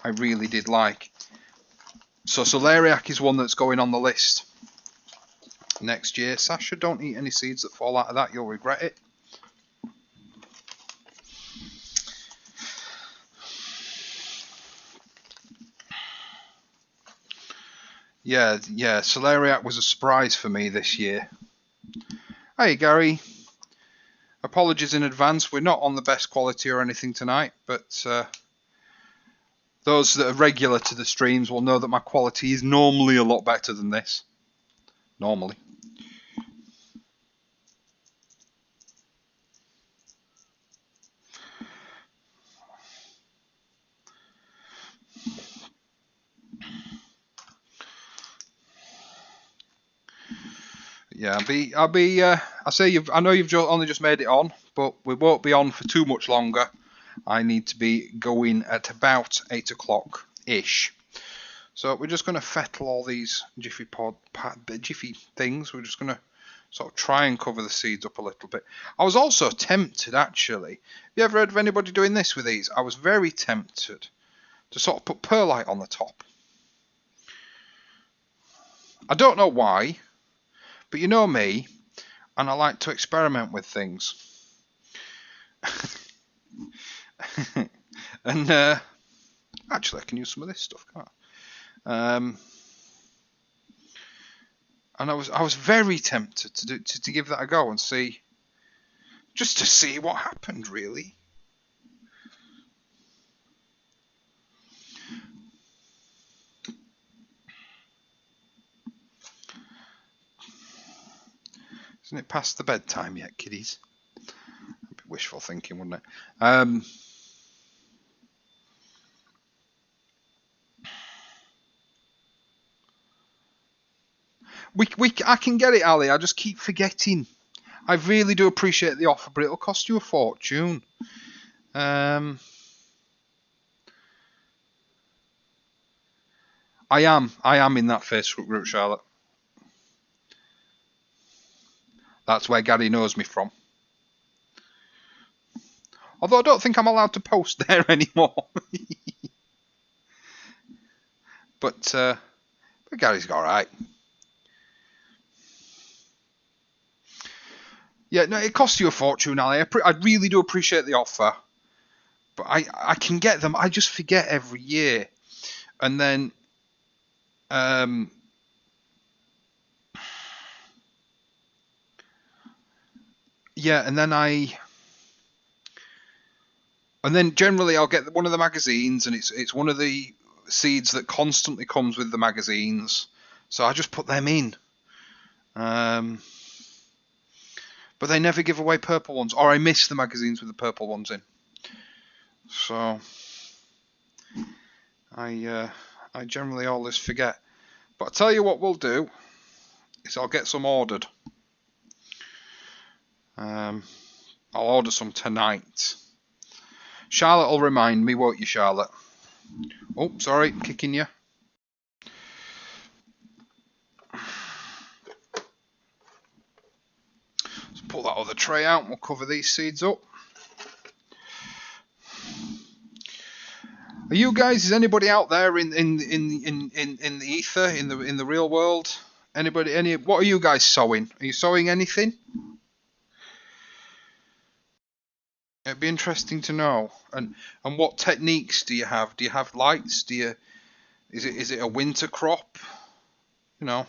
Speaker 2: I really did like. So celeriac is one that's going on the list next year. Sasha, don't eat any seeds that fall out of that. You'll regret it. Yeah, celeriac was a surprise for me this year. Hey, Gary. Apologies in advance. We're not on the best quality or anything tonight, but those that are regular to the streams will know that my quality is normally a lot better than this. Normally. Yeah, I know you've only just made it on, but we won't be on for too much longer. I need to be going at about 8 o'clock ish. So we're just going to fettle all these jiffy things. We're just going to sort of try and cover the seeds up a little bit. I was also tempted, actually. Have you ever heard of anybody doing this with these? I was very tempted to sort of put perlite on the top. I don't know why, but you know me, and I like to experiment with things. And actually, I can use some of this stuff, can't I? And I was very tempted to give that a go and see, just to see what happened, really. Isn't it past the bedtime yet, kiddies? That'd be wishful thinking, wouldn't it? I can get it, Ali. I just keep forgetting. I really do appreciate the offer, but it'll cost you a fortune. I am in that Facebook group, Charlotte. That's where Gary knows me from. Although I don't think I'm allowed to post there anymore. But Gary's all right. Yeah, no, it costs you a fortune, Ali. I really do appreciate the offer, but I can get them. I just forget every year, and then yeah, and then generally I'll get one of the magazines, and it's one of the seeds that constantly comes with the magazines, so I just put them in. But they never give away purple ones, or I miss the magazines with the purple ones in. So I generally always forget. But I'll tell you what we'll do is I'll get some ordered. I'll order some tonight. Charlotte will remind me, won't you, Charlotte? Oh, sorry, kicking you. Let's pull that other tray out and we'll cover these seeds up. Are you guys? Is anybody out there in the ether, in the real world? Anybody? What are you guys sowing? Are you sowing anything? It'd be interesting to know. And what techniques do you have? Do you have lights? Is it a winter crop? You know,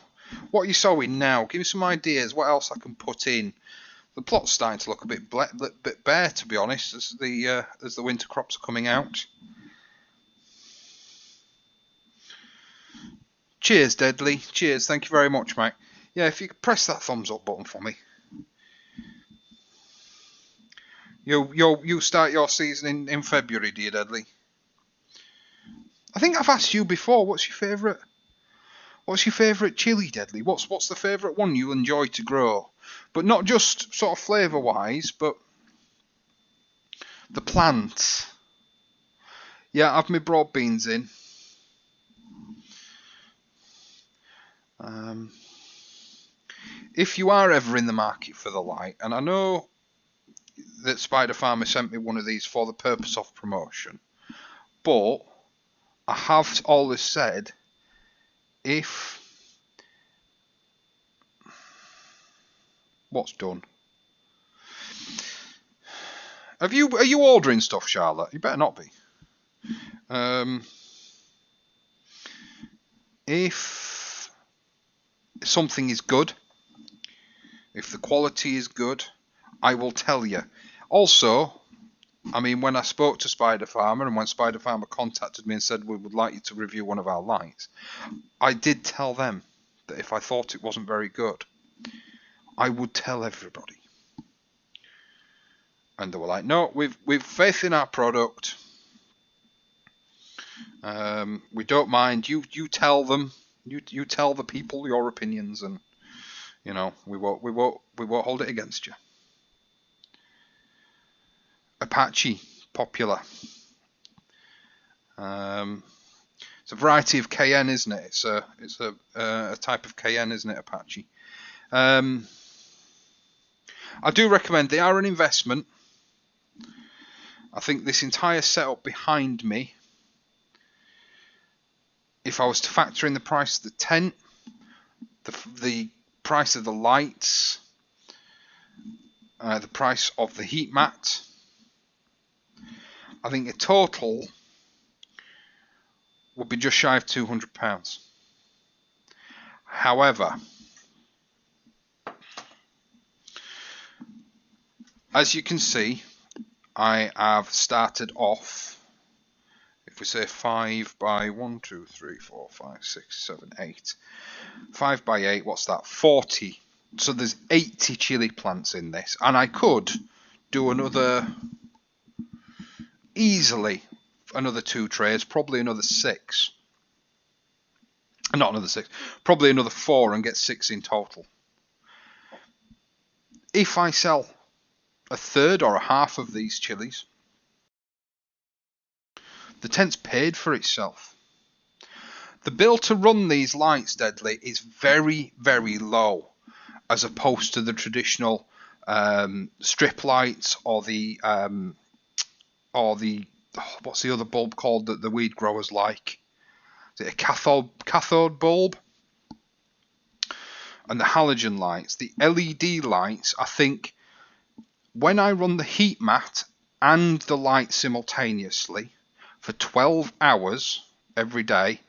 Speaker 2: what are you sowing now? Give me some ideas. What else I can put in? The plot's starting to look a bit bare, to be honest, as the winter crops are coming out. Cheers, Deadly. Cheers. Thank you very much, mate. Yeah, if you could press that thumbs up button for me. You start your season in February, do you, Deadly? I think I've asked you before, what's your favourite chili, Deadly? What's the favourite one you enjoy to grow? But not just sort of flavour-wise, but the plants. Yeah, I've my broad beans in. If you are ever in the market for the light, and I know that Spider Farmer sent me one of these for the purpose of promotion, but I have always said, if what's done. Are you ordering stuff, Charlotte? You better not be. If something is good, if the quality is good, I will tell you. Also, I mean, when I spoke to Spider Farmer and when Spider Farmer contacted me and said we would like you to review one of our lights, I did tell them that if I thought it wasn't very good, I would tell everybody. And they were like, no, we've faith in our product. We don't mind. You tell them. You tell the people your opinions, and you know we won't hold it against you. Apache, popular. It's a variety of cayenne, isn't it? It's a type of cayenne, isn't it? Apache. I do recommend. They are an investment. I think this entire setup behind me, if I was to factor in the price of the tent, the price of the lights, the price of the heat mat, I think a total would be just shy of £200. However, as you can see, I have started off, if we say 5 by 1, 2, 3, 4, 5, 6, 7, 8. 5 by 8, what's that? 40. So there's 80 chili plants in this. And I could do easily another 2 trays, probably another 6. Not another 6, probably another 4 and get 6 in total. If I sell a third or a half of these chilies, the tent's paid for itself. The bill to run these lights, Deadly, is very, very low, as opposed to the traditional strip lights or the what's the other bulb called that the weed growers like? Is it a cathode bulb? And the halogen lights, the LED lights, I think when I run the heat mat and the light simultaneously for 12 hours every day,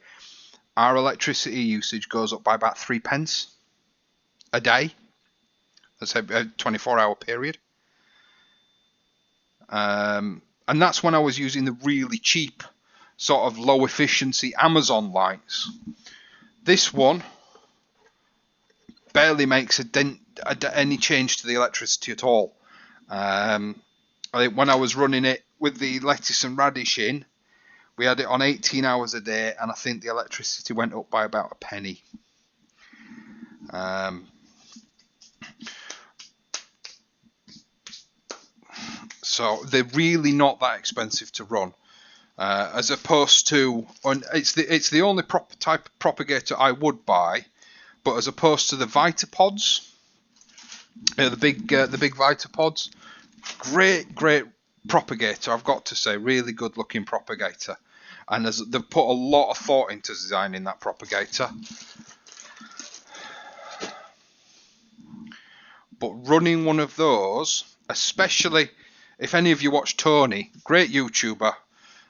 Speaker 2: our electricity usage goes up by about 3p a day. That's a 24-hour period. And that's when I was using the really cheap, sort of low efficiency Amazon lights. This one barely makes any change to the electricity at all. I think when I was running it with the lettuce and radish in, we had it on 18 hours a day, and I think the electricity went up by about a penny. So they're really not that expensive to run, as opposed to, it's the only proper type of propagator I would buy, but as opposed to the Vitapods, the big Vitapods, great propagator, I've got to say, really good looking propagator, and they've put a lot of thought into designing that propagator. But running one of those, especially if any of you watch Tony, great YouTuber,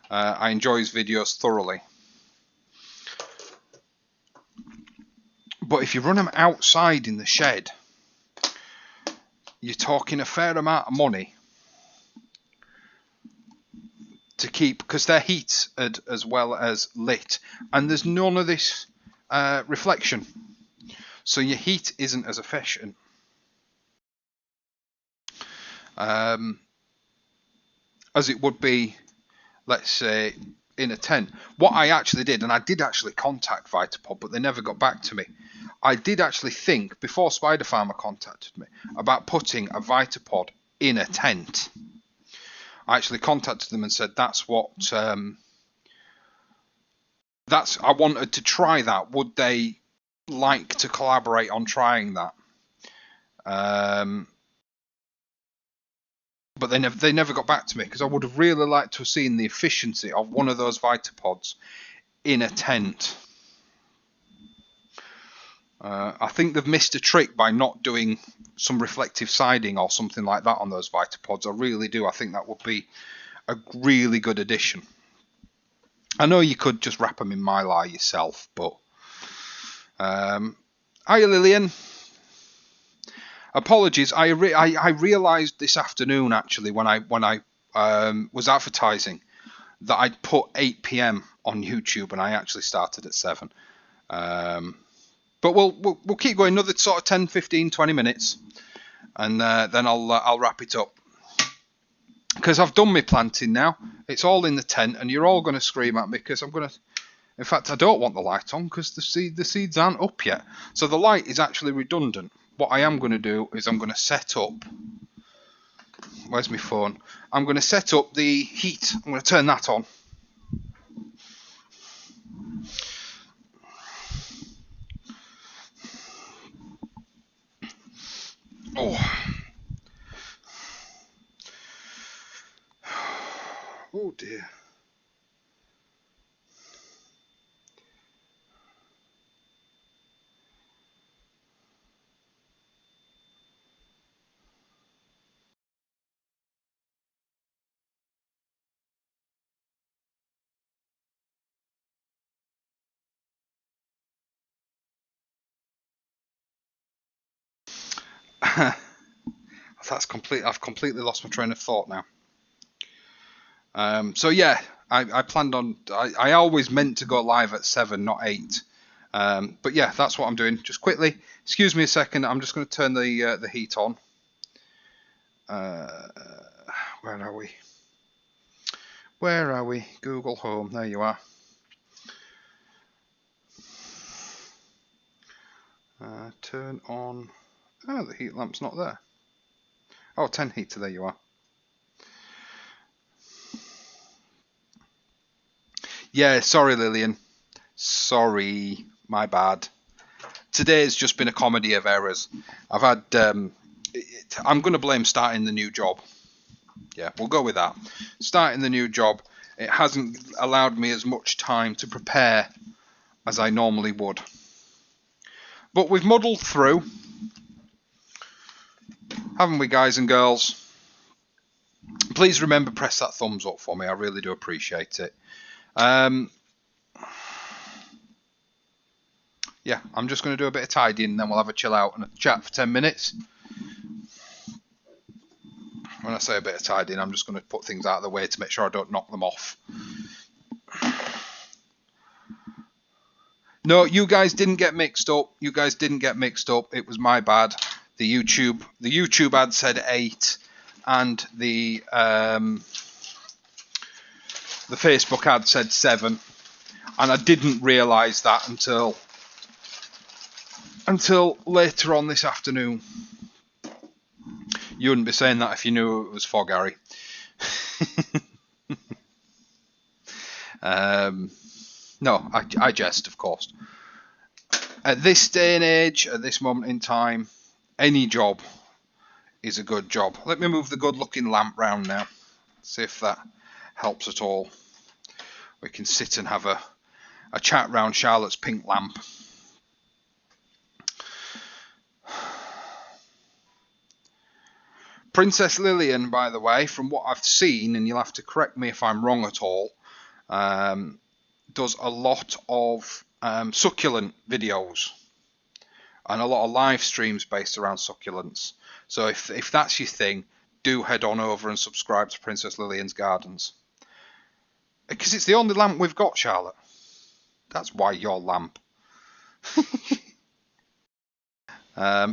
Speaker 2: I enjoy his videos thoroughly. But if you run them outside in the shed, you're talking a fair amount of money to keep, because they're heated as well as lit, and there's none of this reflection, so your heat isn't as efficient. As it would be, let's say, in a tent. What I actually did, and I did actually contact Vitapod, but they never got back to me. I did actually think, before Spider Farmer contacted me, about putting a Vitapod in a tent. I actually contacted them and said that's what I wanted to try that. Would they like to collaborate on trying that? But they never got back to me, because I would have really liked to have seen the efficiency of one of those Vitapods in a tent. I think they've missed a trick by not doing some reflective siding or something like that on those Vitapods. I really do. I think that would be a really good addition. I know you could just wrap them in mylar yourself, but hiya Lillian. Apologies. I realised this afternoon, actually, when I was advertising, that I'd put 8 p.m. on YouTube, and I actually started at 7. But we'll keep going another sort of 10, 15, 20 minutes, and then I'll wrap it up. Because I've done my planting now. It's all in the tent, and you're all going to scream at me because I'm going to... In fact, I don't want the light on because the seeds aren't up yet. So the light is actually redundant. What I am going to do is I'm going to set up... Where's my phone? I'm going to set up the heat. I'm going to turn that on. Oh dear. That's complete. I've completely lost my train of thought now. So yeah, I planned on. I always meant to go live at 7, not 8. But yeah, that's what I'm doing. Just quickly, excuse me a second. I'm just going to turn the heat on. Where are we? Where are we? Google Home. There you are. Turn on. Oh, the heat lamp's not there. Oh, 10 heater. There you are. Yeah, sorry, Lillian. Sorry, my bad. Today's just been a comedy of errors. I've had. I'm going to blame starting the new job. Yeah, we'll go with that. Starting the new job, it hasn't allowed me as much time to prepare as I normally would. But we've muddled through, haven't we, guys and girls? Please remember, press that thumbs up for me. I really do appreciate it. Yeah, I'm just going to do a bit of tidying, and then we'll have a chill out and a chat for 10 minutes. When I say a bit of tidying, I'm just going to put things out of the way to make sure I don't knock them off. No, you guys didn't get mixed up. You guys didn't get mixed up. It was my bad. The YouTube ad said 8, and the Facebook ad said 7, and I didn't realise that until later on this afternoon. You wouldn't be saying that if you knew it was for Gary. No, I jest, of course. At this day and age, at this moment in time, any job is a good job. Let me move the good-looking lamp round now. See if that helps at all. We can sit and have a chat round Charlotte's pink lamp. Princess Lillian, by the way, from what I've seen, and you'll have to correct me if I'm wrong at all, does a lot of succulent videos and a lot of live streams based around succulents. So if that's your thing, do head on over and subscribe to Princess Lillian's Gardens. Because it's the only lamp we've got, Charlotte. That's why your lamp.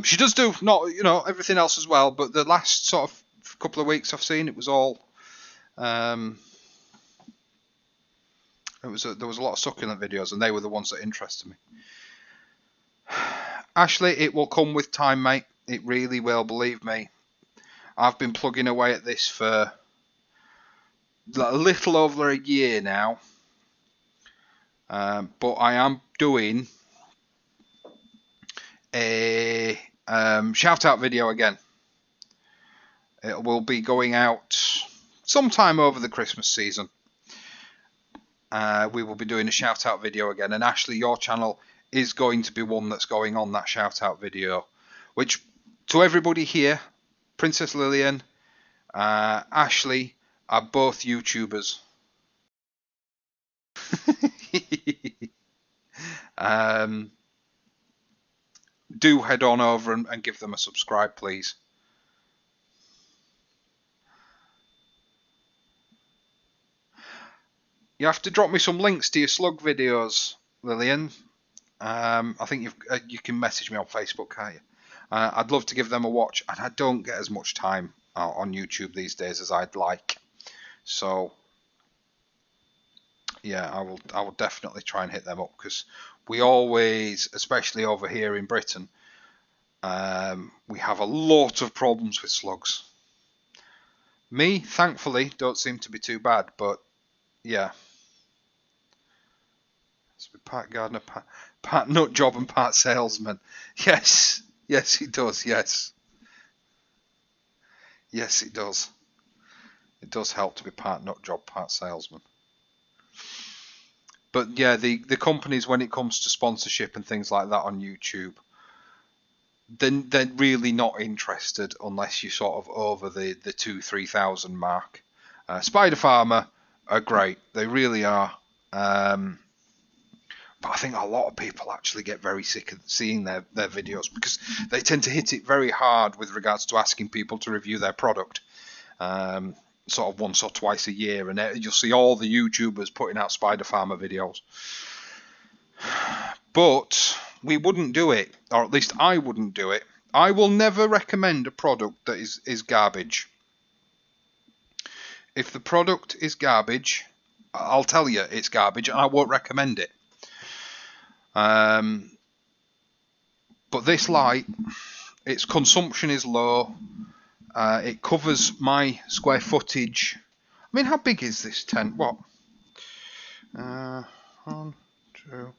Speaker 2: She does do not, everything else as well, but the last sort of couple of weeks I've seen, it was all There was a lot of succulent videos, and they were the ones that interested me. Ashley, it will come with time, mate. It really will, believe me. I've been plugging away at this for a little over a year now, but I am doing a shout out video again. It will be going out sometime over the Christmas season. We will be doing a shout out video again, and Ashley, your channel is going to be one that's going on that shout out video, which to everybody here, Princess Lillian, Ashley are both YouTubers. Do head on over and give them a subscribe, please. You have to drop me some links to your slug videos, Lillian. I think you can message me on Facebook, can't you? I'd love to give them a watch, and I don't get as much time on YouTube these days as I'd like. So yeah, I will definitely try and hit them up, because we always, especially over here in Britain, we have a lot of problems with slugs. Me, thankfully, don't seem to be too bad, but yeah. It's part gardener, part nut job, and part salesman. Yes, yes, it does. Yes, yes, it does. It does help to be part nut job, part salesman. But yeah, the companies, when it comes to sponsorship and things like that on YouTube, then they're really not interested unless you're sort of over the 2,000-3,000 mark. Spider Farmer are great, they really are. But I think a lot of people actually get very sick of seeing their videos, because they tend to hit it very hard with regards to asking people to review their product, sort of once or twice a year, and you'll see all the YouTubers putting out Spider Farmer videos. But we wouldn't do it, or at least I wouldn't do it. I will never recommend a product that is garbage. If the product is garbage, I'll tell you it's garbage, and I won't recommend it. But this light, its consumption is low. It covers my square footage. I mean, how big is this tent? What? 1, 2.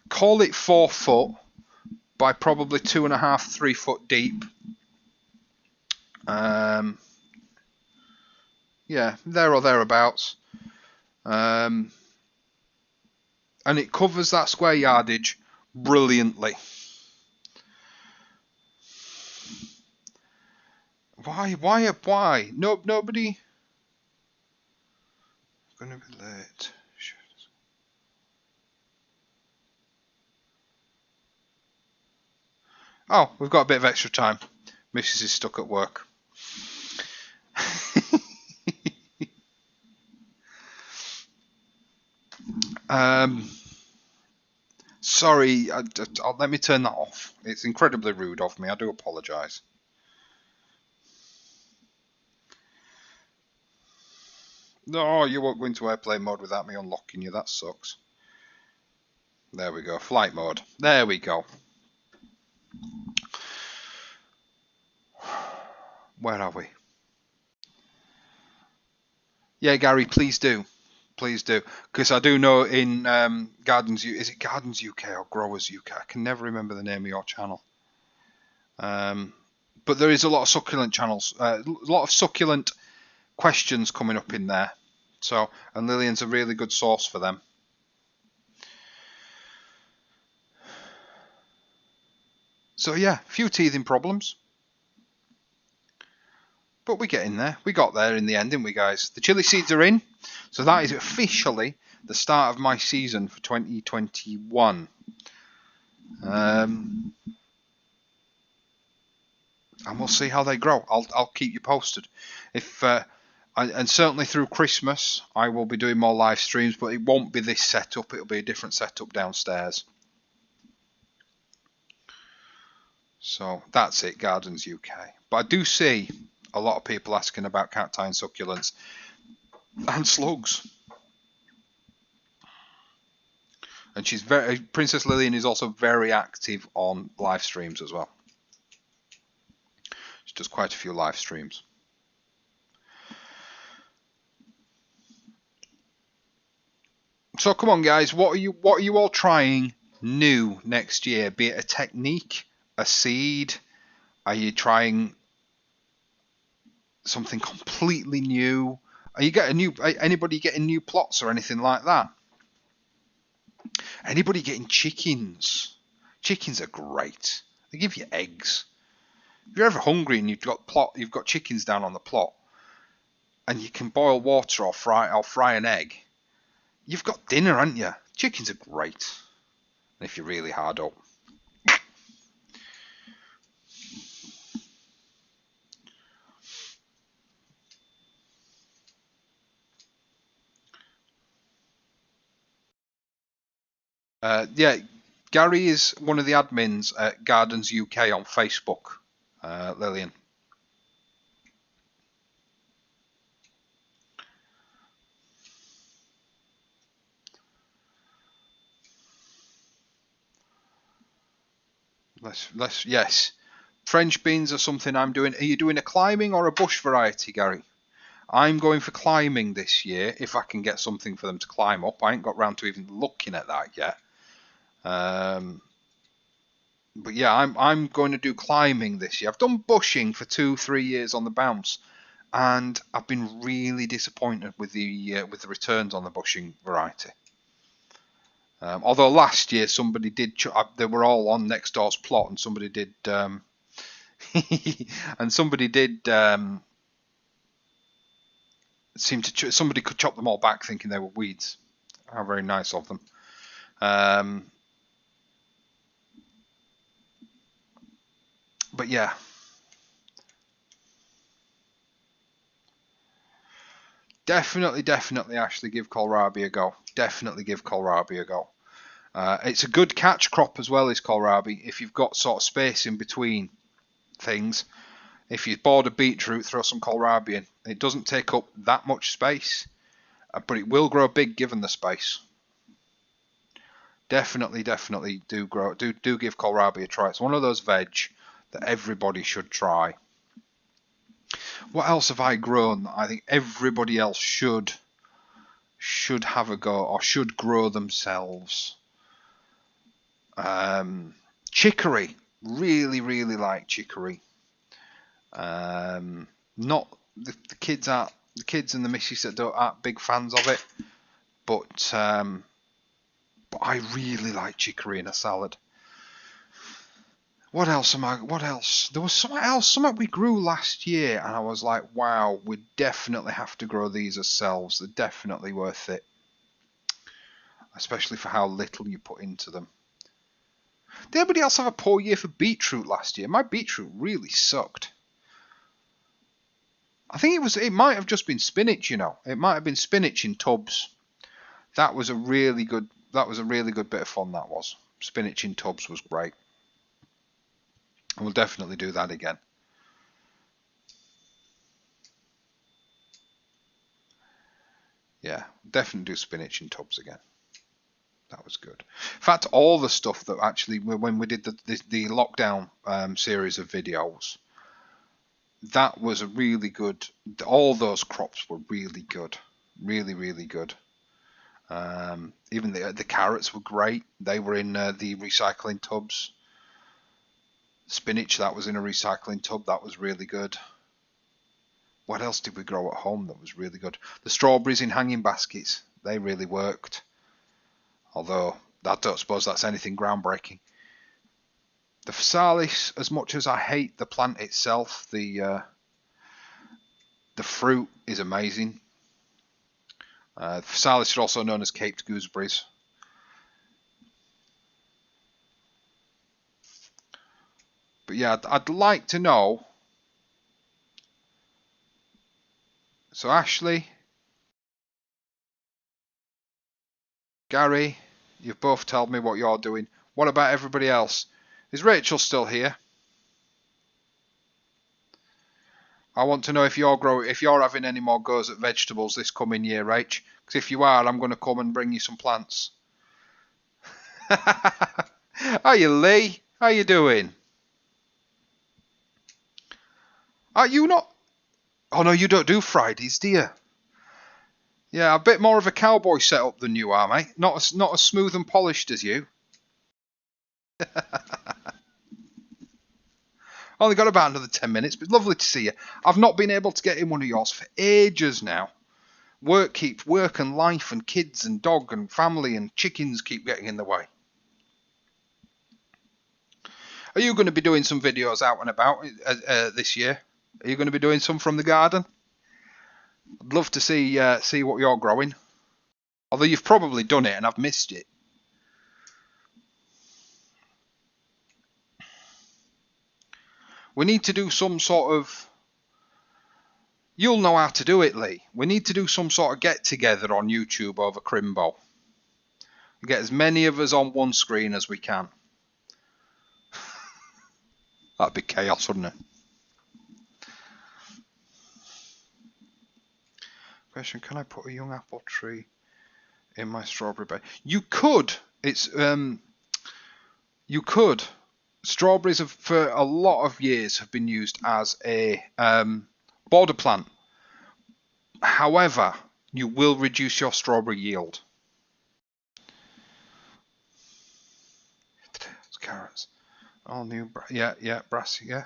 Speaker 2: Call it 4 foot by probably 2.5, 3 foot deep. Yeah, there or thereabouts. And it covers that square yardage brilliantly. Why? No, nobody. I'm gonna be late. Shit. Oh, we've got a bit of extra time. Mrs. is stuck at work. Sorry, let me turn that off. It's incredibly rude of me. I do apologise. No, you won't go into airplane mode without me unlocking you. That sucks. There we go. Flight mode. There we go. Where are we? Yeah, Gary, please do. Please do. Because I do know in Gardens... Is it Gardens UK or Growers UK? I can never remember the name of your channel. But there is a lot of succulent channels. A lot of succulent questions coming up in there. So, and Lillian's a really good source for them. So yeah, a few teething problems. But we're getting there. We got there in the end, didn't we, guys? The chili seeds are in. So that is officially the start of my season for 2021. And we'll see how they grow. I'll keep you posted. And certainly through Christmas, I will be doing more live streams, but it won't be this setup. It'll be a different setup downstairs. So that's it, Gardens UK. But I do see a lot of people asking about cacti and succulents and slugs. And Princess Lillian is also very active on live streams as well. She does quite a few live streams. So come on, guys, what are you all trying new next year? Be it a technique, a seed? Are you trying something completely new? Anybody getting new plots or anything like that? Anybody getting chickens? Chickens are great. They give you eggs. If you're ever hungry and you've got chickens down on the plot, and you can boil water or fry an egg, you've got dinner, haven't you? Chickens are great. If you're really hard up. Yeah, Gary is one of the admins at Gardens UK on Facebook, Lillian. Yes. French beans are something I'm doing. Are you doing a climbing or a bush variety, Gary? I'm going for climbing this year, if I can get something for them to climb up. I ain't got round to even looking at that yet. But yeah, I'm going to do climbing this year. I've done bushing for 2-3 years on the bounce, and I've been really disappointed with the returns on the bushing variety. Although last year somebody did, they were all on next door's plot, and somebody did, somebody could chop them all back thinking they were weeds. How very nice of them. But yeah. Definitely, Ashley, give kohlrabi a go. Definitely give kohlrabi a go. It's a good catch crop as well, is kohlrabi, if you've got sort of space in between things. If you're bored of beetroot, throw some kohlrabi in. It doesn't take up that much space, but it will grow big given the space. Definitely do give kohlrabi a try. It's one of those veg that everybody should try. What else have I grown that I think everybody else should have a go or should grow themselves? Chicory. Really like chicory. Not the kids and the missus that aren't big fans of it, but I really like chicory in a salad. What else? There was something we grew last year, and I was like, wow, we definitely have to grow these ourselves. They're definitely worth it, especially for how little you put into them. Did anybody else have a poor year for beetroot last year? My beetroot really sucked. I think it might have just been spinach, you know. It might have been spinach in tubs. That was a really good bit of fun, that was. Spinach in tubs was great. And we'll definitely do that again. Yeah, definitely do spinach in tubs again. That was good. In fact, all the stuff that actually, when we did the lockdown series of videos, that was a really good. All those crops were really good, really good. Even the carrots were great. They were in the recycling tubs. Spinach, that was in a recycling tub. That was really good. What else did we grow at home that was really good? The strawberries in hanging baskets. They really worked. Although I don't suppose that's anything groundbreaking. The physalis, as much as I hate the plant itself, the fruit is amazing. Physalis is also known as caped gooseberries. But yeah, I'd like to know. So Ashley, Gary, you've both told me what you're doing. What about everybody else? Is Rachel still here? I want to know if you're having any more goes at vegetables this coming year, Rach. Because if you are, I'm going to come and bring you some plants. Hiya, Lee. How you doing? Are you not? Oh, no, you don't do Fridays, do you? Yeah, a bit more of a cowboy setup than you are, mate. Not as smooth and polished as you. Only got about another 10 minutes, but lovely to see you. I've not been able to get in one of yours for ages now. Work and life and kids and dog and family and chickens keep getting in the way. Are you going to be doing some videos out and about this year? Are you going to be doing some from the garden? I'd love to see what you're growing. Although you've probably done it and I've missed it. We need to do some sort of... You'll know how to do it, Lee. We need to do some sort of get-together on YouTube over Crimbo. Get as many of us on one screen as we can. That'd be chaos, wouldn't it? Question, can I put a young apple tree in my strawberry bed? You could. You could. Strawberries have, for a lot of years, have been used as a border plant. However, you will reduce your strawberry yield. Potatoes, carrots, all new. Brassy, yeah.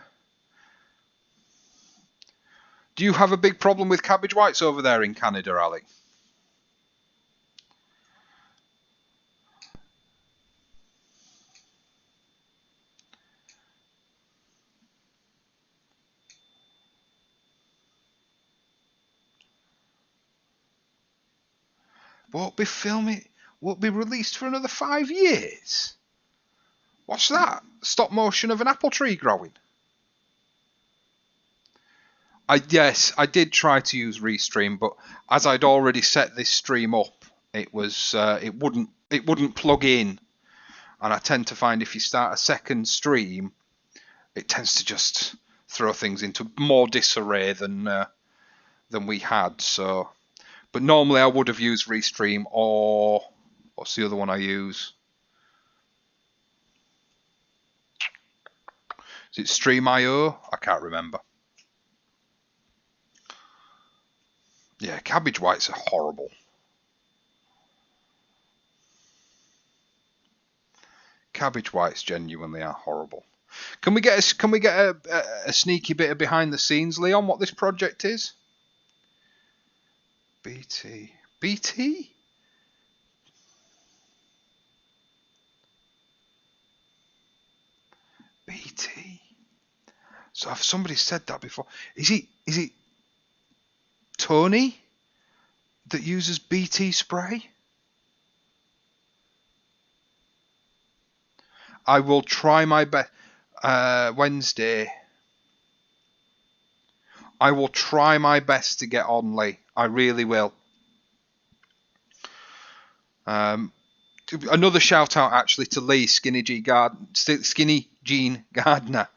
Speaker 2: Do you have a big problem with cabbage whites over there in Canada, Ali? Won't be released for another 5 years. What's that? Stop motion of an apple tree growing. Yes, I did try to use Restream, but as I'd already set this stream up, it wouldn't plug in. And I tend to find if you start a second stream, it tends to just throw things into more disarray than we had. So, but normally I would have used Restream or what's the other one I use? Is it Stream.io? I can't remember. Yeah, cabbage whites are horrible. Cabbage whites genuinely are horrible. Can we get a sneaky bit of behind the scenes, Leon, what this project is? BT. BT? BT. So have somebody said that before? Is it Tony that uses BT spray? I will try my best. Wednesday. I will try my best to get on, Lee. I really will. Another shout out actually to Lee, Skinny Jean Gardner.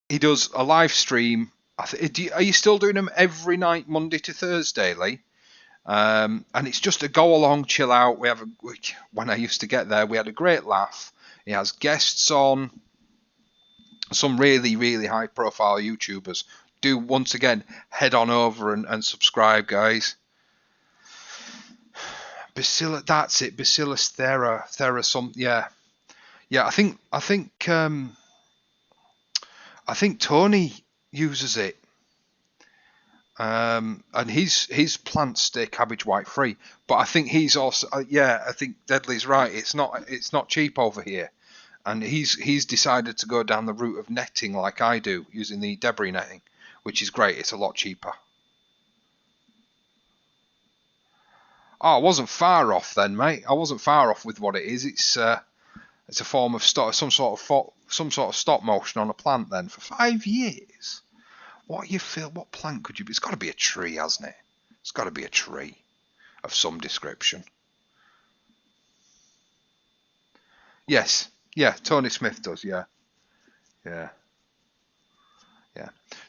Speaker 2: He does a live stream. Are you still doing them every night, Monday to Thursday, Lee? And it's just a go along, chill out. When I used to get there, we had a great laugh. He has guests on, some really, really high profile YouTubers. Do once again head on over and subscribe, guys. Bacillus, that's it. Bacillus thera some, yeah. I think Tony uses it. And his plants stay cabbage white free, but I think he's also I think Deadly's right. It's not cheap over here, and he's decided to go down the route of netting like I do, using the debris netting, which is great. It's a lot cheaper. Oh, I wasn't far off then, mate. I wasn't far off with what it is. It's a form of some sort of stop motion on a plant then for 5 years. What plant could you be? It's got to be a tree, hasn't it? It's got to be a tree of some description. Yes. Yeah, Tony Smith does, yeah.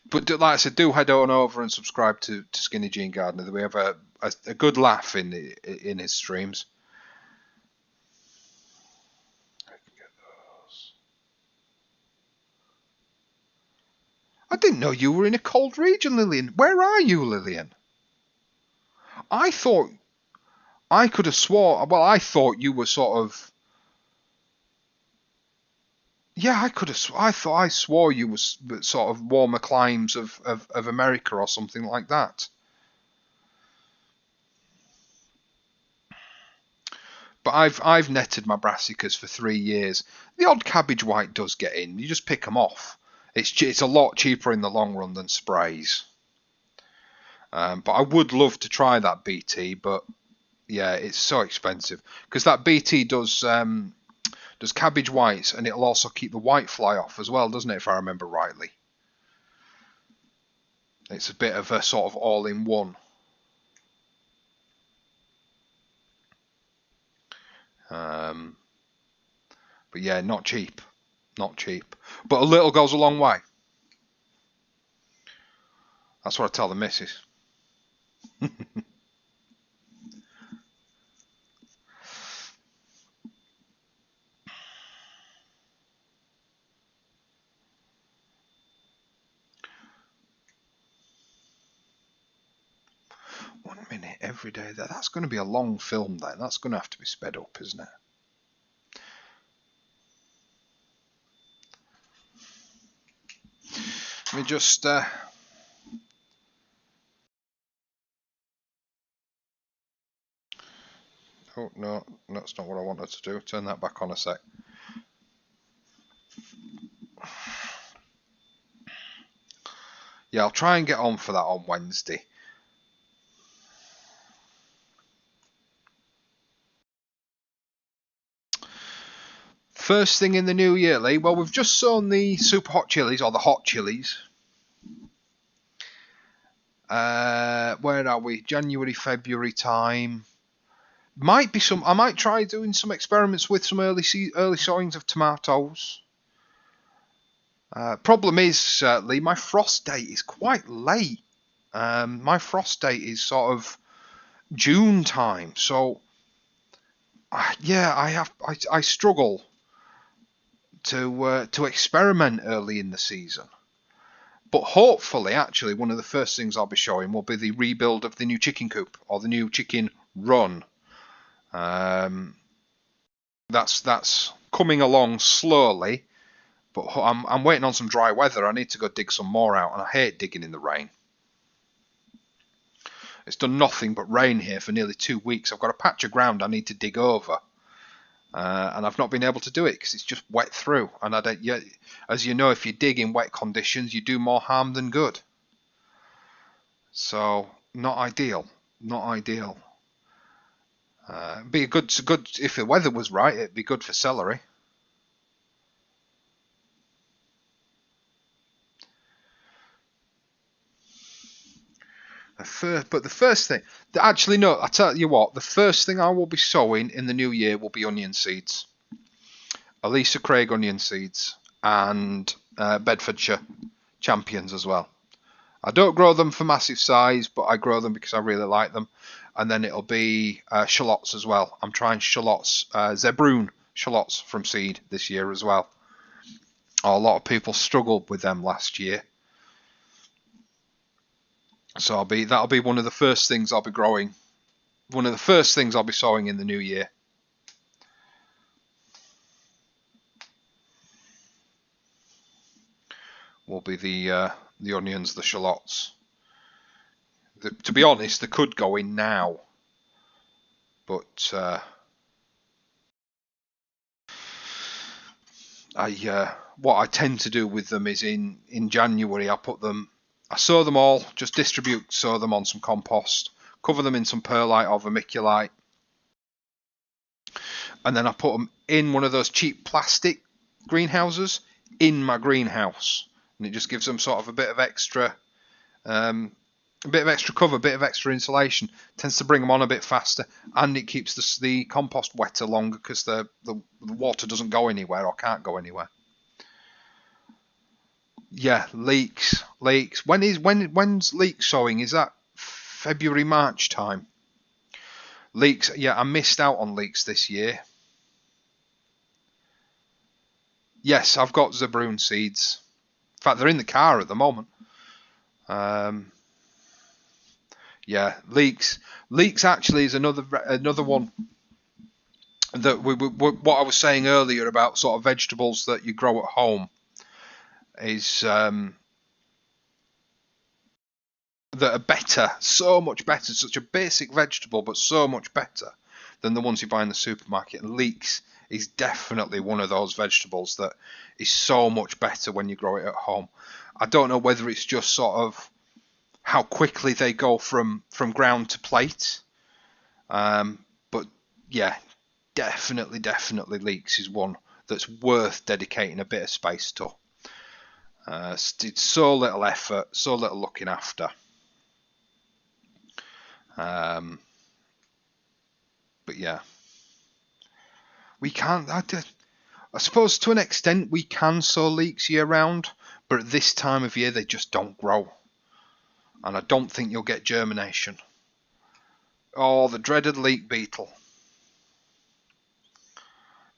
Speaker 2: But like I said, do head on over and subscribe to Skinny Jean Gardner. We have a good laugh in his streams. I didn't know you were in a cold region, Lillian. Where are you, Lillian? I thought I could have swore. Well, I thought you were sort of. Yeah, I could have. I swore you was sort of warmer climes of America or something like that. But I've netted my brassicas for 3 years. The odd cabbage white does get in. You just pick them off. It's a lot cheaper in the long run than sprays. But I would love to try that BT, but yeah, it's so expensive because that BT does cabbage whites, and it'll also keep the white fly off as well, doesn't it? If I remember rightly, it's a bit of a sort of all-in-one. But yeah, not cheap, not cheap. But a little goes a long way. That's what I tell the missus. 1 minute every day. That's going to be a long film then. That's going to have to be sped up, isn't it? Let me just... Oh, no, that's not what I wanted to do. Turn that back on a sec. Yeah, I'll try and get on for that on Wednesday. First thing in the new year, Lee. Well, we've just sown the super hot chilies, or the hot chilies. Where are we? January, February time. Might be some. I might try doing some experiments with some early sowings of tomatoes. Problem is, Lee, my frost date is quite late. My frost date is sort of June time, so yeah, I struggle to experiment early in the season. But hopefully, actually, one of the first things I'll be showing will be the rebuild of the new chicken coop, or the new chicken run. That's coming along slowly, but I'm waiting on some dry weather. I need to go dig some more out, and I hate digging in the rain. It's done nothing but rain here for nearly 2 weeks. I've got a patch of ground I need to dig over, and I've not been able to do it because it's just wet through. And I don't. Yeah, as you know, if you dig in wet conditions, you do more harm than good. So not ideal. Not ideal. Be a good if the weather was right. It'd be good for celery. But the first thing, actually no, I tell you what, the first thing I will be sowing in the new year will be onion seeds. Elisa Craig onion seeds and Bedfordshire champions as well. I don't grow them for massive size, but I grow them because I really like them. And then it'll be shallots as well. I'm trying shallots, Zebrune shallots from seed this year as well. A lot of people struggled with them last year. So that'll be one of the first things I'll be growing. One of the first things I'll be sowing in the new year. Will be the onions, the shallots. To be honest, they could go in now, but what I tend to do with them is in January I sow them all, just sow them on some compost, cover them in some perlite or vermiculite, and then I put them in one of those cheap plastic greenhouses in my greenhouse, and it just gives them sort of a bit of extra cover, a bit of extra insulation. Tends to bring them on a bit faster, and it keeps the compost wetter longer because the water doesn't go anywhere or can't go anywhere. Yeah, leeks. When's leek sowing? Is that February, March time? Leeks. Yeah, I missed out on leeks this year. Yes, I've got Zebrune seeds. fact, they're in the car at the moment. Yeah, leeks. Leeks actually is another one that what I was saying earlier about sort of vegetables that you grow at home is that are better, so much better. Such a basic vegetable, but so much better than the ones you buy in the supermarket. And leeks is definitely one of those vegetables that is so much better when you grow it at home. I don't know whether it's just sort of how quickly they go from ground to plate, but yeah, definitely leeks is one that's worth dedicating a bit of space to. It's so little effort, so little looking after. But yeah, we can't. I suppose to an extent we can sow leeks year round, but at this time of year they just don't grow, and I don't think you'll get germination. Oh, the dreaded leek beetle.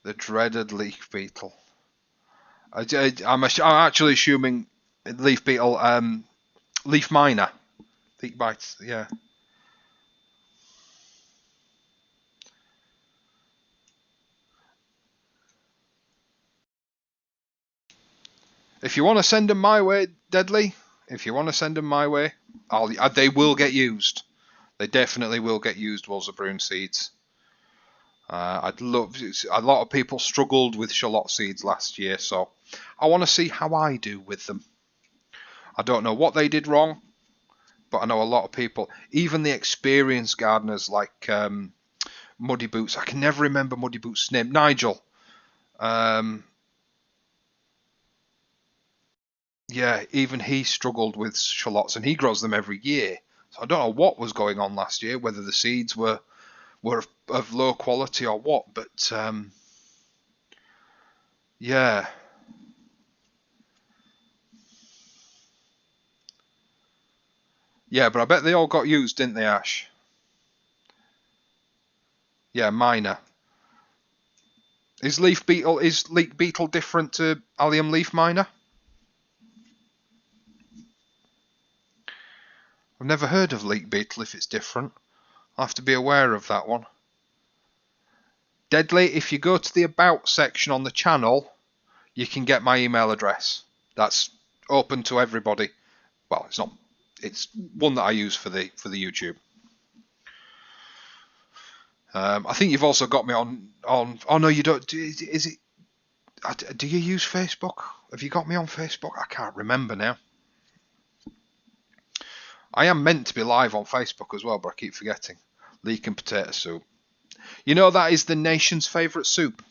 Speaker 2: The dreaded leaf beetle. I'm actually assuming leaf beetle, leaf miner. Leaf bites, yeah. If you want to send them my way, Deadly, if you want to send them my way, they will get used. They definitely will get used, Walsabroon seeds. A lot of people struggled with shallot seeds last year, so I want to see how I do with them. I don't know what they did wrong, but I know a lot of people, even the experienced gardeners like Muddy Boots. I can never remember Muddy Boots' name. Nigel. Yeah, even he struggled with shallots, and he grows them every year. So I don't know what was going on last year, whether the seeds were of low quality or what, but yeah. Yeah, but I bet they all got used, didn't they, Ash? Yeah, minor. Is leek beetle different to allium leaf miner? I've never heard of leek beetle if it's different. I'll have to be aware of that one. Deadly, if you go to the About section on the channel, you can get my email address. That's open to everybody. Well, it's not. It's one that I use for the YouTube. I think you've also got me on. Oh no, you don't. Is it? Do you use Facebook? Have you got me on Facebook? I can't remember now. I am meant to be live on Facebook as well, but I keep forgetting. Leek and potato soup. You know that is the nation's favourite soup.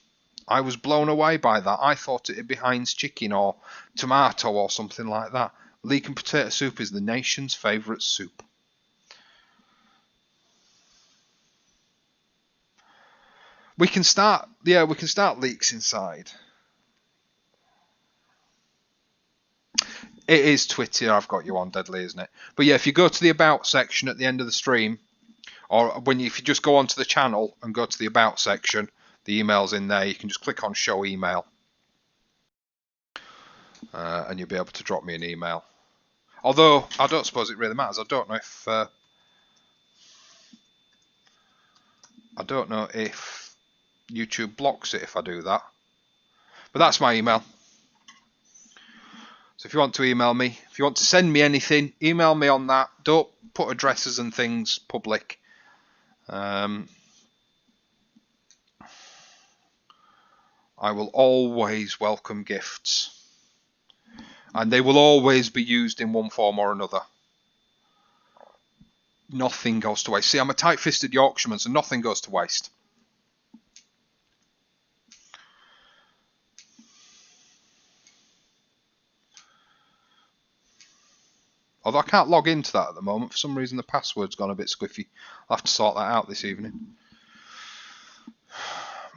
Speaker 2: I was blown away by that. I thought it'd be Heinz chicken or tomato or something like that. Leek and potato soup is the nation's favourite soup. We can start leeks inside. It is Twitter I've got you on, Deadly, isn't it? But yeah, if you go to the About section at the end of the stream, or if you just go onto the channel and go to the About section, the email's in there. You can just click on Show Email, and you'll be able to drop me an email. Although I don't suppose it really matters. I don't know if YouTube blocks it if I do that. But that's my email. So if you want to email me, if you want to send me anything, email me on that. Don't put addresses and things public. I will always welcome gifts. And they will always be used in one form or another. Nothing goes to waste. See, I'm a tight-fisted Yorkshireman, so nothing goes to waste. Although I can't log into that at the moment. For some reason, the password's gone a bit squiffy. I'll have to sort that out this evening.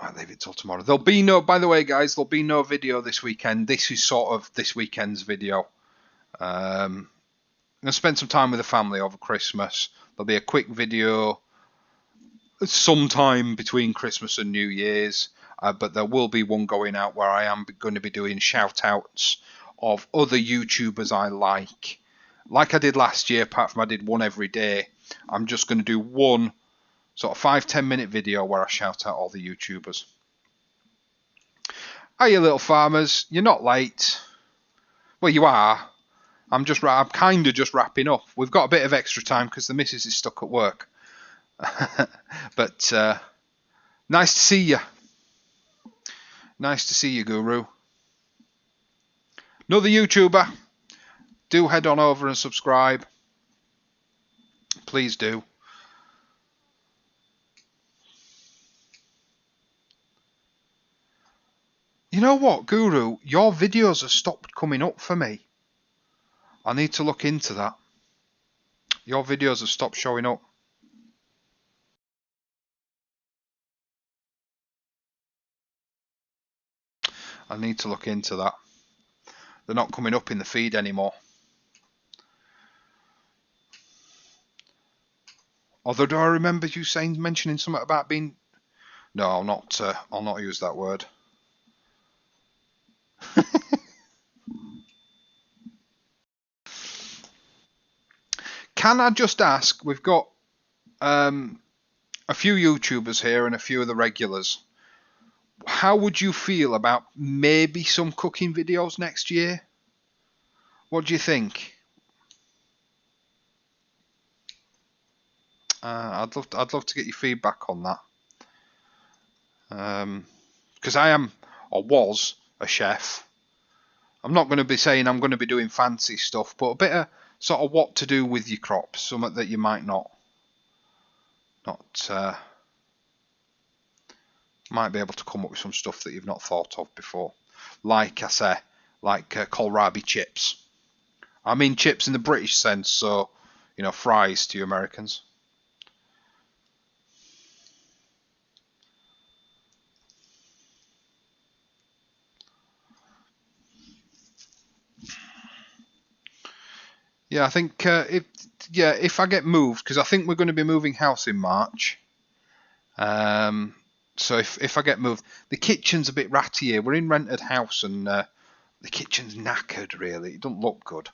Speaker 2: Might leave it till tomorrow. There'll be no, by the way, guys, there'll be no video this weekend. This is sort of this weekend's video. I'm going to spend some time with the family over Christmas. There'll be a quick video sometime between Christmas and New Year's. But there will be one going out where I am going to be doing shout-outs of other YouTubers I like I did last year. Apart from I did one every day, I'm just going to do one sort of 5-10 minute video where I shout out all the YouTubers. Are you little farmers? You're not late. Well, you are. I'm kind of just wrapping up. We've got a bit of extra time because the missus is stuck at work. But nice to see you. Nice to see you, Guru. Another YouTuber. Do head on over and subscribe. Please do. You know what, Guru? Your videos have stopped coming up for me. I need to look into that. Your videos have stopped showing up. I need to look into that. They're not coming up in the feed anymore. Although, do I remember you mentioning something about being... No, I'll not use that word. Can I just ask, we've got a few YouTubers here and a few of the regulars. How would you feel about maybe some cooking videos next year? What do you think? I'd love to get your feedback on that. Because I am, or was, a chef. I'm not going to be saying I'm going to be doing fancy stuff, but a bit of sort of what to do with your crops, something that you might not might be able to come up with some stuff that you've not thought of before. Like I say, like kohlrabi chips. I mean chips in the British sense, so, you know, fries to you Americans. Yeah, I think if I get moved, because I think we're going to be moving house in March. So if I get moved, the kitchen's a bit ratty here. We're in rented house and the kitchen's knackered. Really, it doesn't look good.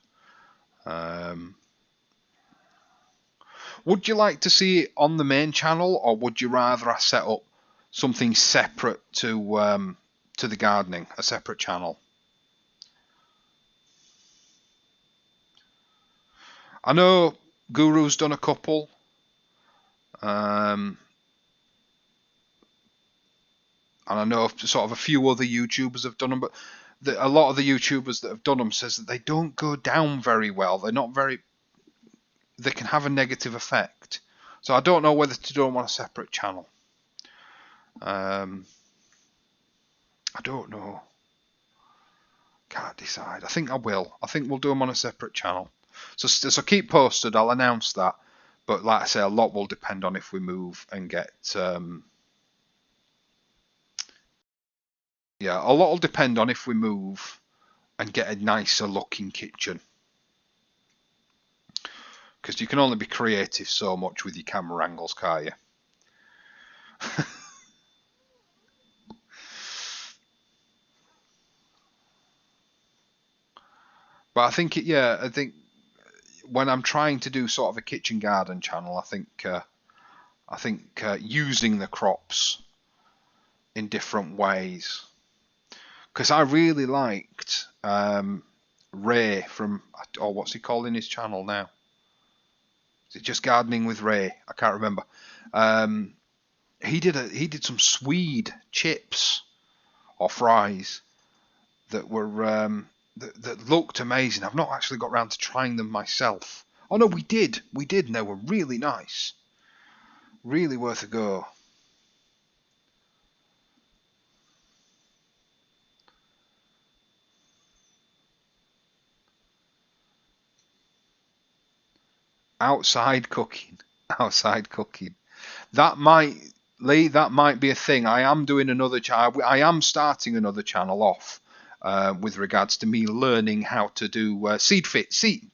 Speaker 2: Would you like to see it on the main channel, or would you rather I set up something separate to the gardening, a separate channel? I know Guru's done a couple. And I know sort of a few other YouTubers have done them, but a lot of the YouTubers that have done them says that they don't go down very well. They're not very... They can have a negative effect. So I don't know whether to do them on a separate channel. I don't know. Can't decide. I think I will. I think we'll do them on a separate channel. So keep posted. I'll announce that. But like I say, a lot will depend on if we move and get... Yeah, a lot will depend on if we move and get a nicer looking kitchen. Because you can only be creative so much with your camera angles, can't you? But I think I think when I'm trying to do sort of a kitchen garden channel, I think using the crops in different ways. Because I really liked Ray from, or what's he calling his channel now? Is it just Gardening with Ray? I can't remember. He did some Swede chips or fries that were that looked amazing. I've not actually got round to trying them myself. Oh no, we did, and they were really nice. Really worth a go. Outside cooking. That might, Lee, that might be a thing. I am doing another channel. I am starting another channel off with regards to me learning how to do sea fishing,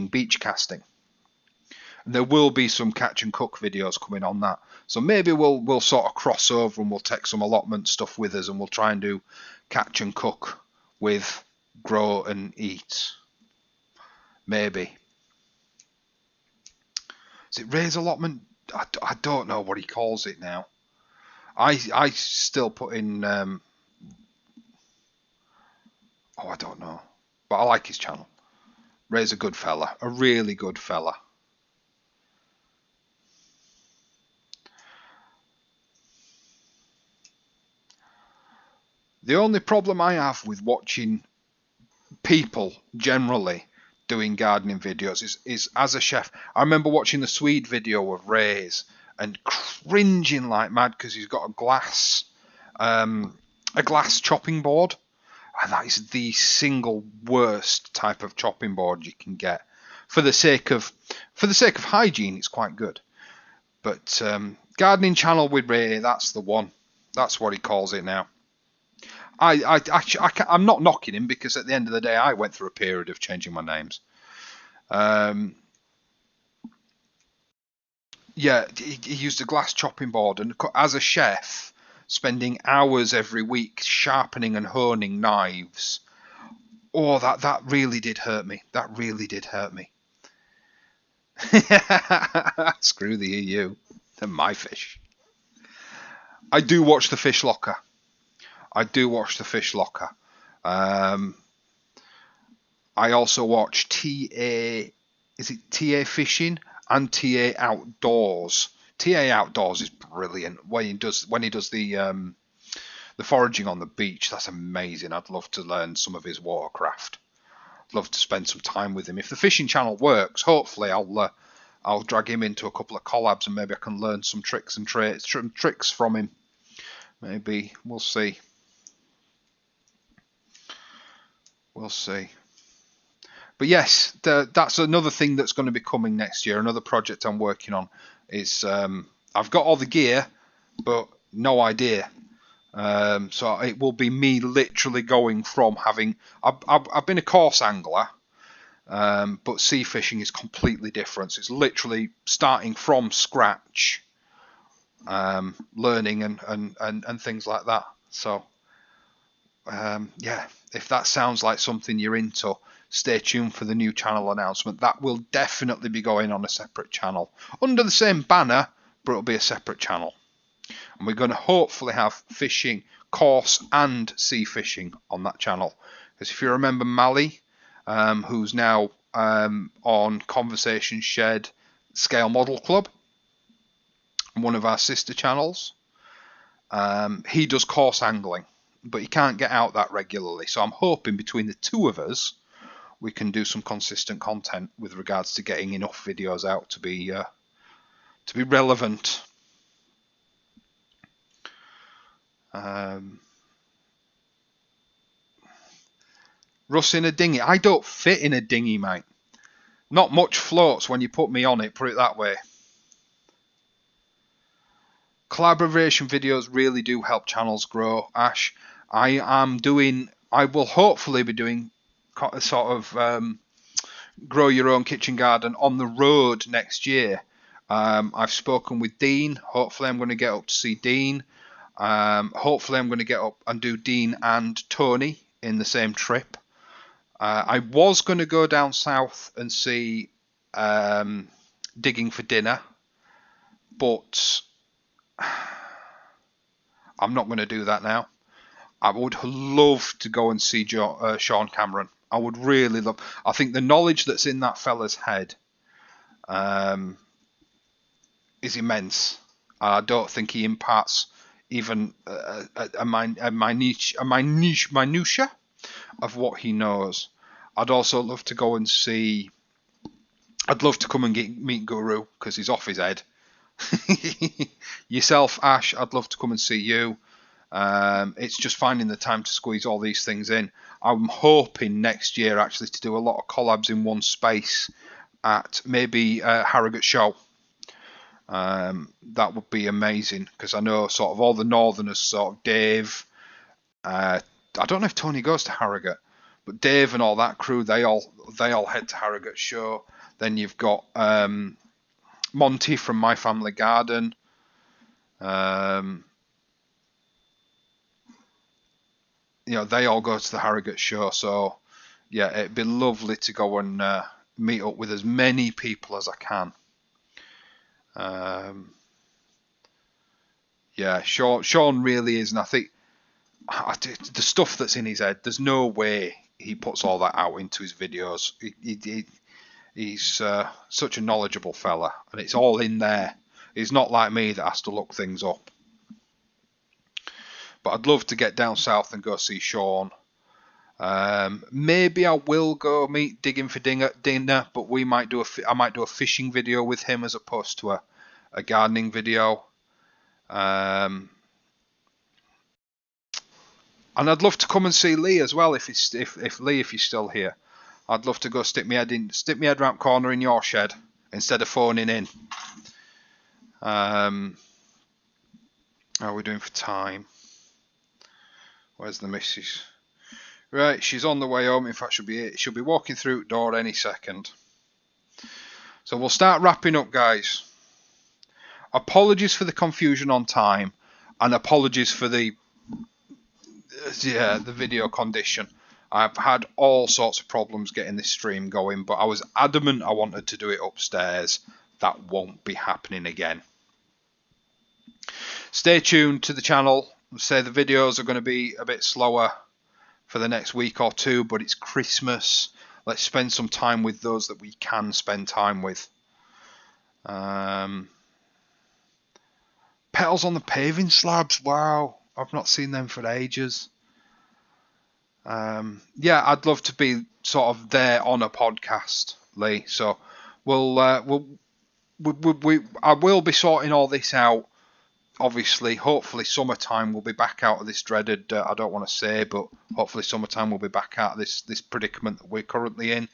Speaker 2: beach casting. There will be some catch and cook videos coming on that. So maybe we'll sort of cross over and we'll take some allotment stuff with us and we'll try and do catch and cook with grow and eat. Maybe. Is it raise allotment? I don't know what he calls it now. I still put in I don't know. But I like his channel. Ray's a good fella. A really good fella. The only problem I have with watching people generally doing gardening videos is as a chef. I remember watching the Swede video of Ray's and cringing like mad because he's got a glass chopping board, and that is the single worst type of chopping board you can get. For the sake of hygiene, it's quite good. But gardening channel with Ray, that's the one. That's what he calls it now. I'm not knocking him because at the end of the day, I went through a period of changing my names. Yeah, he used a glass chopping board, and as a chef, spending hours every week sharpening and honing knives. Oh, that really did hurt me. That really did hurt me. Screw the EU. They're my fish. I do watch the Fish Locker. I also watch TA. Is it TA Fishing and TA Outdoors? TA Outdoors is brilliant. When he does the foraging on the beach, that's amazing. I'd love to learn some of his watercraft. I'd love to spend some time with him. If the fishing channel works, hopefully I'll drag him into a couple of collabs and maybe I can learn some tricks and tricks from him. Maybe we'll see. We'll see. But yes, that's another thing that's going to be coming next year. Another project I'm working on is I've got all the gear, but no idea. So it will be me literally going from having. I've been a coarse angler, but sea fishing is completely different. It's literally starting from scratch, learning and things like that. So yeah, if that sounds like something you're into, stay tuned for the new channel announcement. That will definitely be going on a separate channel under the same banner, but it'll be a separate channel. And we're going to hopefully have fishing, coarse and sea fishing on that channel. Because if you remember Mally, who's now on Conversation Shed Scale Model Club, one of our sister channels, he does coarse angling, but he can't get out that regularly. So I'm hoping between the two of us, we can do some consistent content with regards to getting enough videos out to be relevant. Russ in a dinghy. I don't fit in a dinghy, mate. Not much floats when you put me on it, put it that way. Collaboration videos really do help channels grow, Ash. I will hopefully be doing sort of grow your own kitchen garden on the road next year. I've spoken with Dean. Hopefully I'm going to get up to see Dean. Hopefully I'm going to get up and do Dean and Tony in the same trip. I was going to go down south and see Digging for Dinner, but I'm not going to do that now. I would love to go and see Sean Cameron. I would really love. I think the knowledge that's in that fella's head is immense. I don't think he imparts even a minutia of what he knows. I'd also love to go and see. I'd love to come and meet Guru because he's off his head. Yourself, Ash, I'd love to come and see you. It's just finding the time to squeeze all these things in. I'm hoping next year actually to do a lot of collabs in one space at maybe Harrogate Show. That would be amazing because I know sort of all the Northerners, sort of Dave. I don't know if Tony goes to Harrogate, but Dave and all that crew, they all head to Harrogate Show. Then you've got Monty from My Family Garden. You know, they all go to the Harrogate show, so yeah, it'd be lovely to go and meet up with as many people as I can. Yeah, Sean really is, and I think the stuff that's in his head, there's no way he puts all that out into his videos. He's such a knowledgeable fella, and it's all in there. He's not like me that has to look things up. But I'd love to get down south and go see Sean. Maybe I will go meet Digging for Dinner, but I might do a fishing video with him as opposed to a gardening video. And I'd love to come and see Lee as well if Lee, if you're still here. I'd love to go stick my head round corner in your shed instead of phoning in. How are we doing for time? Where's the missus? Right, she's on the way home. In fact, she'll be walking through the door any second. So we'll start wrapping up, guys. Apologies for the confusion on time, and apologies for the video condition. I've had all sorts of problems getting this stream going, but I was adamant I wanted to do it upstairs. That won't be happening again. Stay tuned to the channel. Say the videos are going to be a bit slower for the next week or two, but it's Christmas. Let's spend some time with those that we can spend time with. Petals on the paving slabs. Wow, I've not seen them for ages. Yeah, I'd love to be sort of there on a podcast, Lee. So I will be sorting all this out. Obviously, hopefully summertime we'll be back out of this dreaded, I don't want to say, but hopefully summertime we'll be back out of this predicament that we're currently in,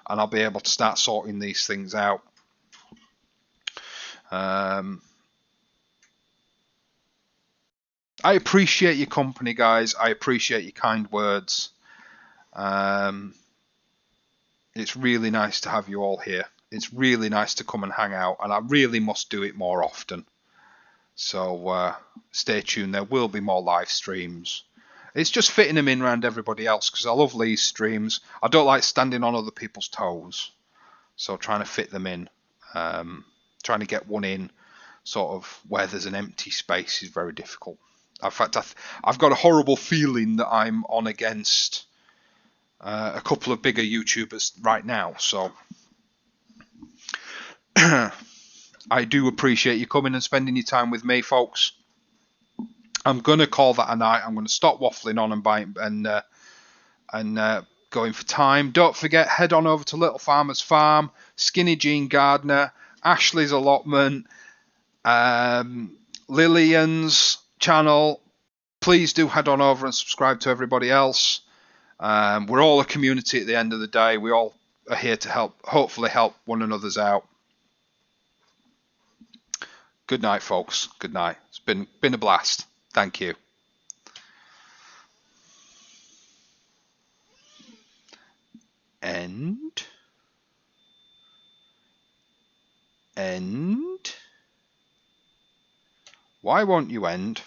Speaker 2: and I'll be able to start sorting these things out. I appreciate your company, guys. I appreciate your kind words. It's really nice to have you all here. It's really nice to come and hang out, and I really must do it more often. So stay tuned. There will be more live streams. It's just fitting them in around everybody else because I love Lee's streams. I don't like standing on other people's toes. So trying to fit them in, trying to get one in sort of where there's an empty space is very difficult. In fact, I've got a horrible feeling that I'm on against a couple of bigger YouTubers right now. So I do appreciate you coming and spending your time with me, folks. I'm going to call that a night. I'm going to stop waffling on and going for time. Don't forget, head on over to Little Farmer's Farm, Skinny Jean Gardner, Ashley's Allotment, Lillian's channel. Please do head on over and subscribe to everybody else. We're all a community at the end of the day. We all are here to help, hopefully help one another's out. Good night, folks. Good night. It's been a blast. Thank you. End. Why won't you end?